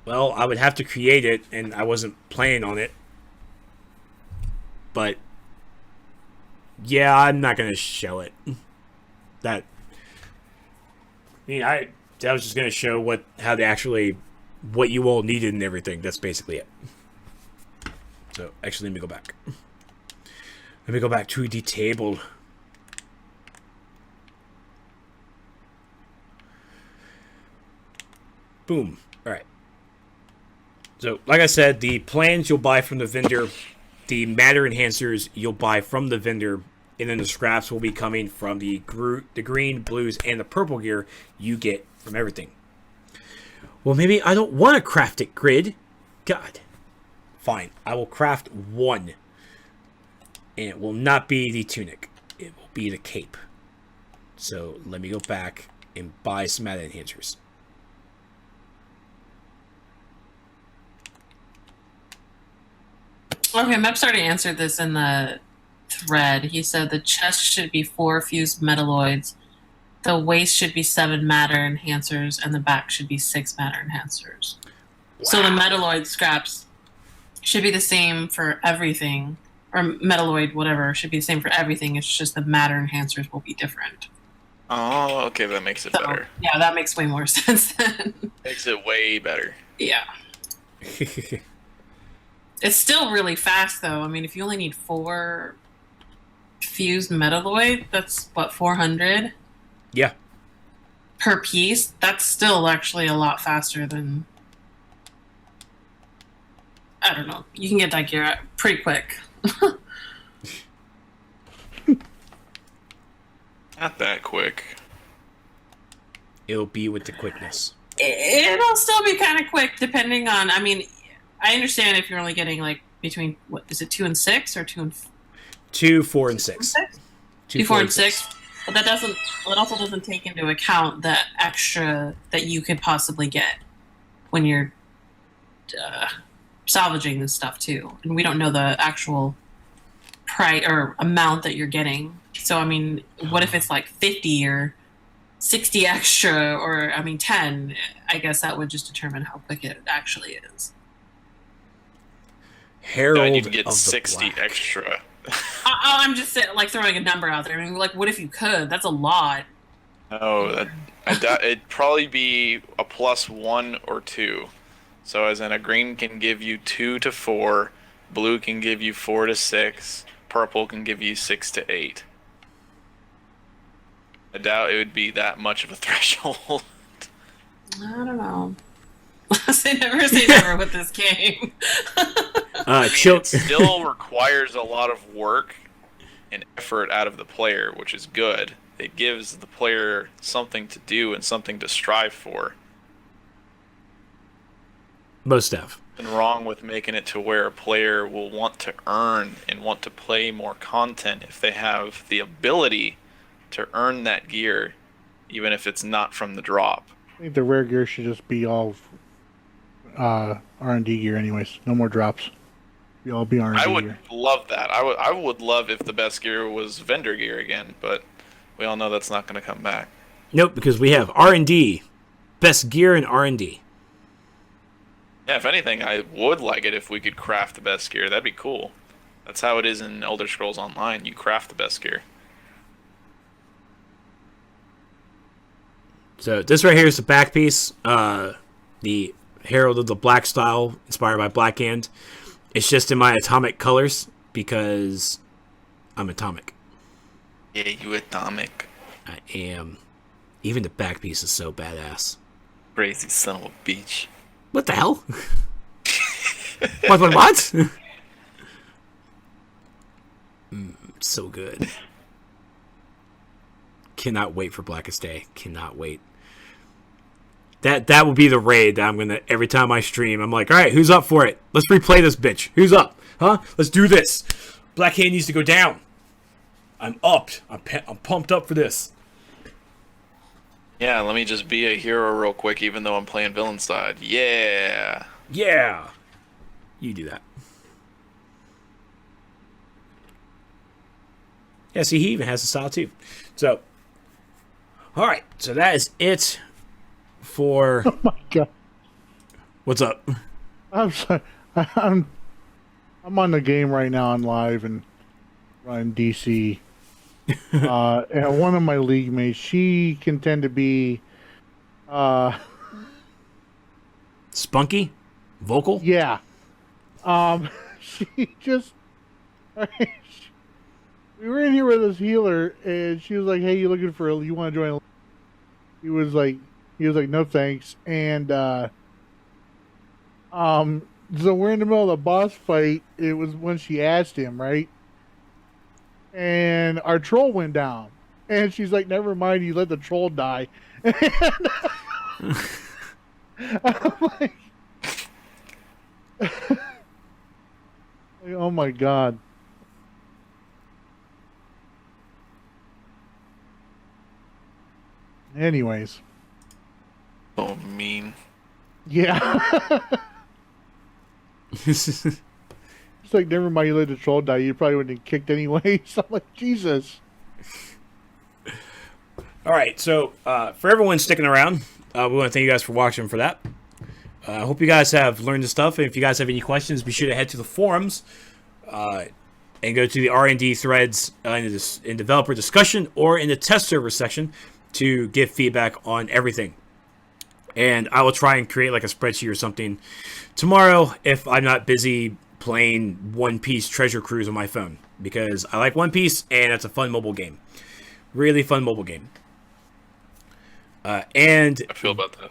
Well, I would have to create it, and I wasn't planning on it. But yeah, I'm not gonna show it. I was just gonna show what you all needed and everything. That's basically it. So actually, let me go back. Let me go back to the table. Boom. All right. So, like I said, the plans you'll buy from the vendor, the matter enhancers you'll buy from the vendor, and then the scraps will be coming from the green, blues, and the purple gear you get from everything. Well, maybe I don't want to craft it, Grid. God. Fine. I will craft one. And it will not be the tunic. It will be the cape. So, let me go back and buy some matter enhancers. Okay, Mep's already answered this in the thread. He said the chest should be 4 fused metalloids, the waist should be 7 matter enhancers, and the back should be 6 matter enhancers. Wow. So the metalloid scraps should be the same for everything, or metalloid whatever should be the same for everything. It's just the matter enhancers will be different. Oh, okay, that makes it better. Yeah, that makes way more sense then. Makes it way better. Yeah. It's still really fast, though. I mean, if you only need 4 fused metalloid, that's, what, 400? Yeah. Per piece? That's still actually a lot faster than... I don't know. You can get that gear pretty quick. Not that quick. It'll be with the quickness. It'll still be kind of quick, depending on... I mean... I understand if you're only getting like between what is it 2 and 6 or 2 and 2, 4, and 6. 2, 4, and 6. But that doesn't. Well, it also doesn't take into account that extra that you could possibly get when you're salvaging this stuff too. And we don't know the actual price or amount that you're getting. So I mean, what if it's like 50 or 60 extra, or I mean 10? I guess that would just determine how quick it actually is. Herald I need to get of 60 Black. extra. I'm just like throwing a number out there. I mean, like, what if you could? That's a lot. Oh, it'd probably be a +1 or 2. So as in a green can give you 2 to 4, blue can give you 4 to 6, purple can give you 6 to 8. I doubt it would be that much of a threshold. I don't know. Say never with this game. It still requires a lot of work and effort out of the player, which is good. It gives the player something to do and something to strive for. Most of. Nothing wrong with making it to where a player will want to earn and want to play more content if they have the ability to earn that gear, even if it's not from the drop. I think the rare gear should just be all R&D gear anyways. No more drops. We all be R&D I would gear. love that. I would love if the best gear was vendor gear again, but we all know that's not going to come back. Nope, because we have R&D, best gear and R&D. Yeah, if anything, I would like it if we could craft the best gear. That'd be cool. That's how it is in Elder Scrolls Online. You craft the best gear. So this right here is the back piece, the Herald of the Black style, inspired by Black Hand. It's just in my atomic colors because I'm atomic. Yeah, you atomic. I am. Even the back piece is so badass. Crazy son of a bitch. What the hell? What? So good. Cannot wait for Blackest Day. Cannot wait. That will be the raid that I'm gonna, every time I stream, I'm like, all right, who's up for it? Let's replay this bitch. Who's up? Huh? Let's do this. Black Hand needs to go down. I'm upped. I'm pumped up for this. Yeah, let me just be a hero real quick, even though I'm playing villain side. Yeah. Yeah. You do that. Yeah, see, he even has a style too. So, all right. So that is it for. Oh my god. What's up? I'm sorry. I'm on the game right now on live and run DC. And one of my league mates, she can tend to be Spunky? Vocal? yeah. She just we were in here with this healer and she was like, hey, you looking for you want to join? He was like no thanks. And so we're in the middle of the boss fight. It was when she asked him, right? And our troll went down. And she's like, never mind, you let the troll die. And I'm like, oh my god. Anyways. So mean. Yeah. It's like, never mind, you let the troll die. You probably wouldn't have kicked anyway. So I'm like, Jesus. All right, so for everyone sticking around, we want to thank you guys for watching for that. I hope you guys have learned the stuff. And if you guys have any questions, be sure to head to the forums and go to the R&D threads in developer discussion or in the test server section to give feedback on everything. And I will try and create like a spreadsheet or something tomorrow if I'm not busy playing One Piece Treasure Cruise on my phone, because I like One Piece and it's a fun mobile game. Really fun mobile game. And I feel about that.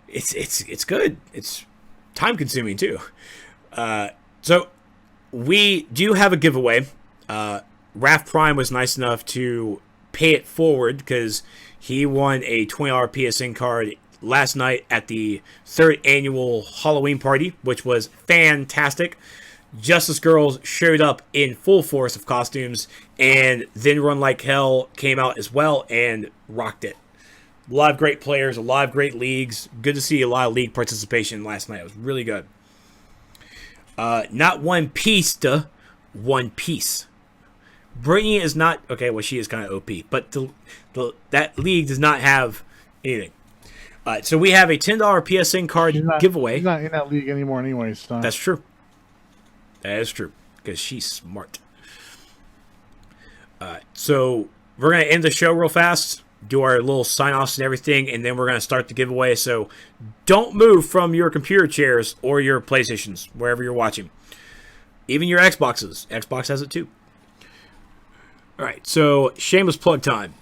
it's good. It's time consuming too. So we do have a giveaway. Raph Prime was nice enough to pay it forward because he won a $20 PSN card last night at the 3rd annual Halloween party, which was fantastic. Justice Girls showed up in full force of costumes, and Then Run Like Hell came out as well and rocked it. A lot of great players, a lot of great leagues. Good to see a lot of league participation last night. It was really good. Not One Piece, One Piece. Brittany is not okay. Well, she is kind of OP, but that league does not have anything. So we have a $10 PSN card giveaway. She's not in that league anymore, anyways. So. That's true. That is true because she's smart. So we're gonna end the show real fast, do our little sign-offs and everything, and then we're gonna start the giveaway. So don't move from your computer chairs or your PlayStations, wherever you're watching. Even your Xboxes. Xbox has it too. All right, so shameless plug time.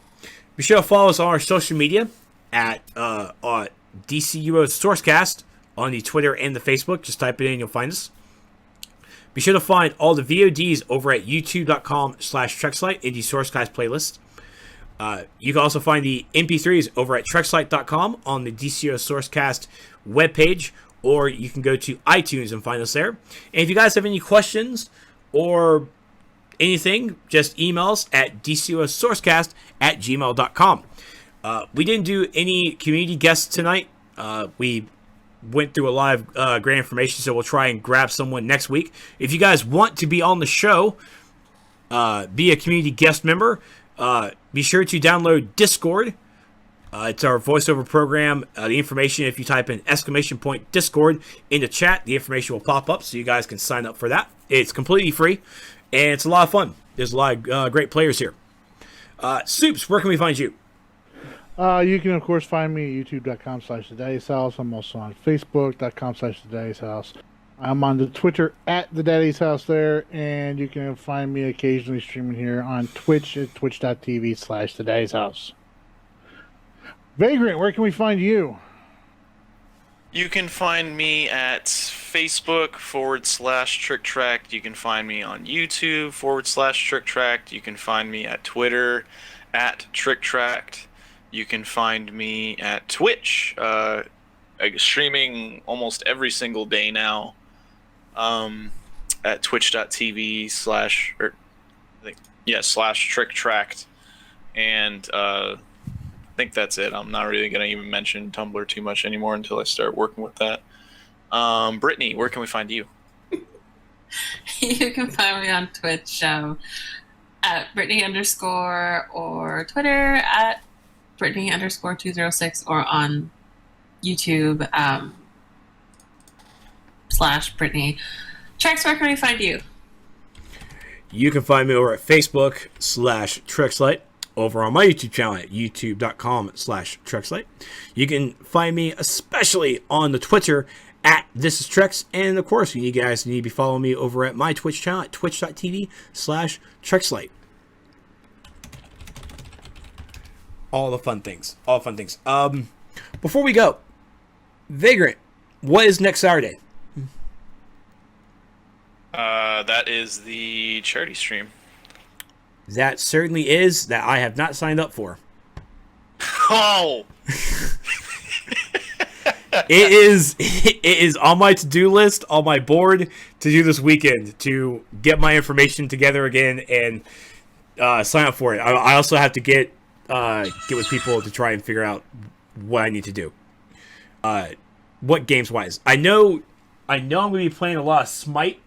Be sure to follow us on our social media at DCUO Sourcecast on the Twitter and the Facebook. Just type it in, you'll find us. Be sure to find all the VODs over at youtube.com/Trexlight in the Sourcecast playlist. You can also find the MP3s over at Trexlight.com on the DCUO Sourcecast webpage, or you can go to iTunes and find us there. And if you guys have any questions or anything, just email us at dcuosourcecast@gmail.com. We didn't do any community guests tonight. We went through a lot of great information, so we'll try and grab someone next week. If you guys want to be on the show, be a community guest member, be sure to download Discord. It's our voiceover program. The information, if you type in !Discord in the chat, the information will pop up so you guys can sign up for that. It's completely free, and it's a lot of fun. There's a lot of great players here. Soups, where can we find you? You can, of course, find me at youtube.com/thedaddy'shouse. I'm also on facebook.com/thedaddy'shouse. I'm on the Twitter at the Daddy's House there, and you can find me occasionally streaming here on Twitch at twitch.tv/thedaddy'shouse. Vagrant, where can we find you? You can find me at Facebook /TrickTracked. You can find me on YouTube /TrickTracked. You can find me at Twitter at TrickTracked. You can find me at Twitch, streaming almost every single day now, at twitch.tv/TrickTracked. And I think that's it. I'm not really going to even mention Tumblr too much anymore until I start working with that. Brittany, where can we find you? You can find me on Twitch at Brittany_ or Twitter at Brittany_206 or on YouTube /Brittany. Trex, where can we find you? You can find me over at Facebook /Trexlight, over on my YouTube channel at youtube.com/Trexlight. You can find me especially on the Twitter at This Is Trex, and of course you guys need to be following me over at my Twitch channel at twitch.tv/Trexlight. All the fun things. Before we go, Vagrant, what is next Saturday? That is the charity stream. That certainly is, that I have not signed up for. Oh! It is on my to-do list, on my board to do this weekend, to get my information together again and sign up for it. I also have to get with people to try and figure out what I need to do. What games wise? I know I'm going to be playing a lot of Smite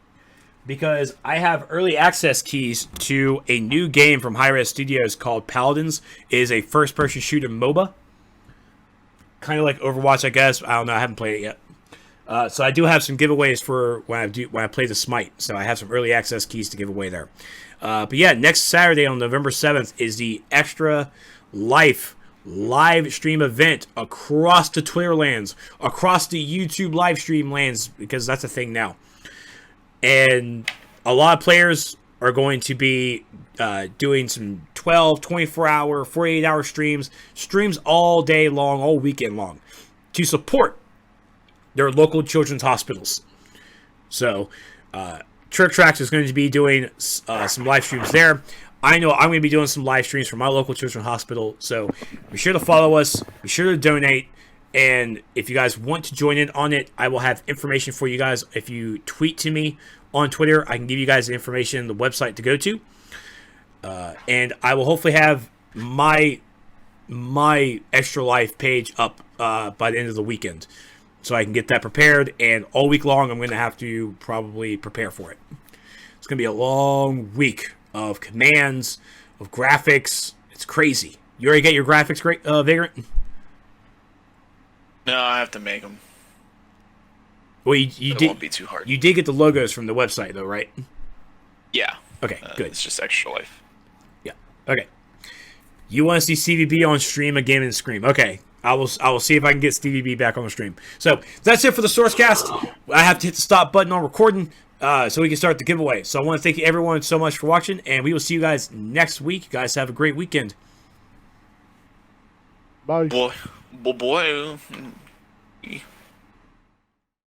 because I have early access keys to a new game from Hi-Res Studios called Paladins. It is a first-person shooter MOBA. Kind of like Overwatch, I guess. I don't know. I haven't played it yet. So I do have some giveaways for when I play the Smite. So I have some early access keys to give away there. But yeah, next Saturday on November 7th is the Extra Life live stream event across the Twitter lands, across the YouTube live stream lands, because that's a thing now. And a lot of players are going to be doing some 12, 24-hour, 48-hour streams all day long, all weekend long, to support their local children's hospitals. So, TrickTracked is going to be doing some live streams there. I know I'm going to be doing some live streams for my local children's hospital, so be sure to follow us, be sure to donate, and if you guys want to join in on it, I will have information for you guys. If you tweet to me on Twitter, I can give you guys the information, the website to go to, and I will hopefully have my Extra Life page up by the end of the weekend, so I can get that prepared, and all week long I'm going to have to probably prepare for it. It's going to be a long week of commands, of graphics. It's crazy. You already get your graphics, Vagrant? No, I have to make them. Well, you it did. Won't be too hard. You did get the logos from the website, though, right? Yeah. Okay, good. It's just Extra Life. Yeah. Okay. You want to see CVB on stream again and Scream? Okay. I will see if I can get Stevie B back on the stream. So that's it for the Sourcecast. I have to hit the stop button on recording so we can start the giveaway. So I want to thank everyone so much for watching, and we will see you guys next week. You guys have a great weekend. Bye. Boy.